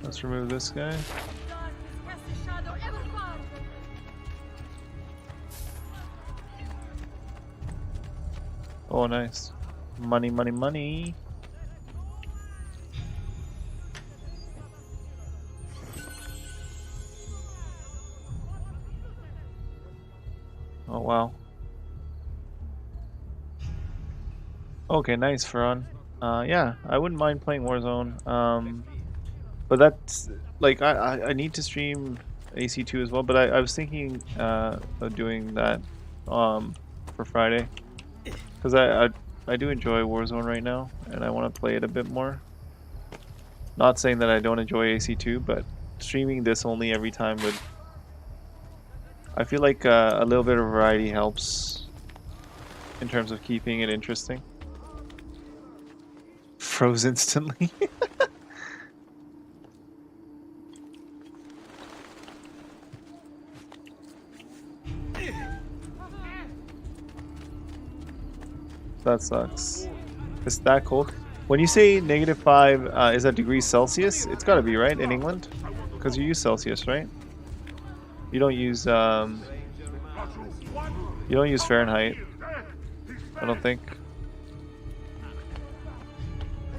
Let's remove this guy. Oh, nice. Money, money, money. Oh, wow. Okay, nice, Ferran. Yeah, I wouldn't mind playing Warzone. But that's like I need to stream AC2 as well. But I was thinking of doing that for Friday because I do enjoy Warzone right now and I want to play it a bit more. Not saying that I don't enjoy AC2, but streaming this only every time would. I feel like a little bit of variety helps in terms of keeping it interesting. Froze instantly. That sucks. It's that cold. When you say -5, is that degrees Celsius? It's gotta be, right, in England? Because you use Celsius, right? You don't use Fahrenheit. I don't think.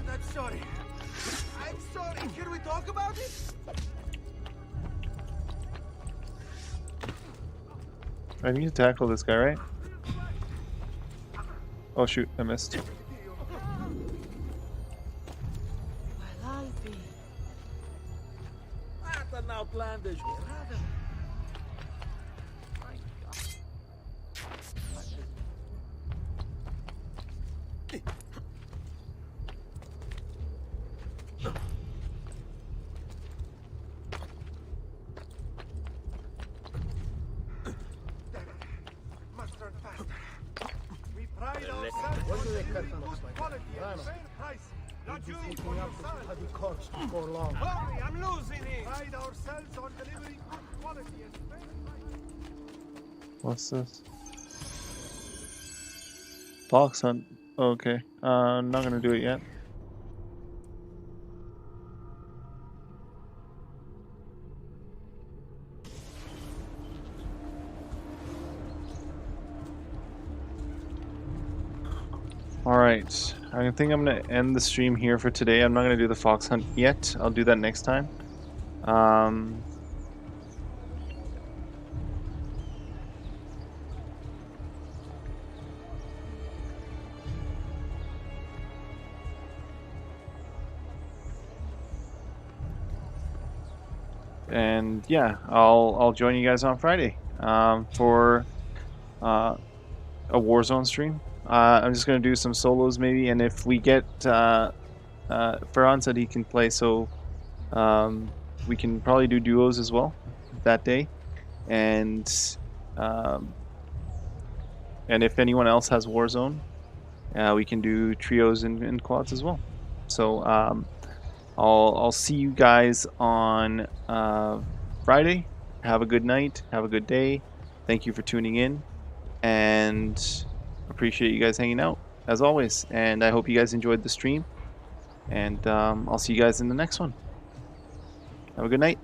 I'm sorry. I'm sorry. Can we talk about it? I need to tackle this guy, right? Oh shoot, I missed. Well, I'll be. That's an outlandish. When do they cut them off like that? Rano, we've been keeping up with bloody corpse before long. Hurry, I'm losing it! Pride ourselves on delivering good quality and fair price. What's this? Fox hunt. Okay. I'm not gonna do it yet. Alright, I think I'm going to end the stream here for today. I'm not going to do the fox hunt yet. I'll do that next time. And yeah, I'll join you guys on Friday for a Warzone stream. I'm just gonna do some solos maybe, and if we get Ferran said he can play, so we can probably do duos as well that day, and if anyone else has Warzone, we can do trios and quads as well. So I'll see you guys on Friday. Have a good night. Have a good day. Thank you for tuning in, and appreciate you guys hanging out as always. And I hope you guys enjoyed the stream. And I'll see you guys in the next one. Have a good night.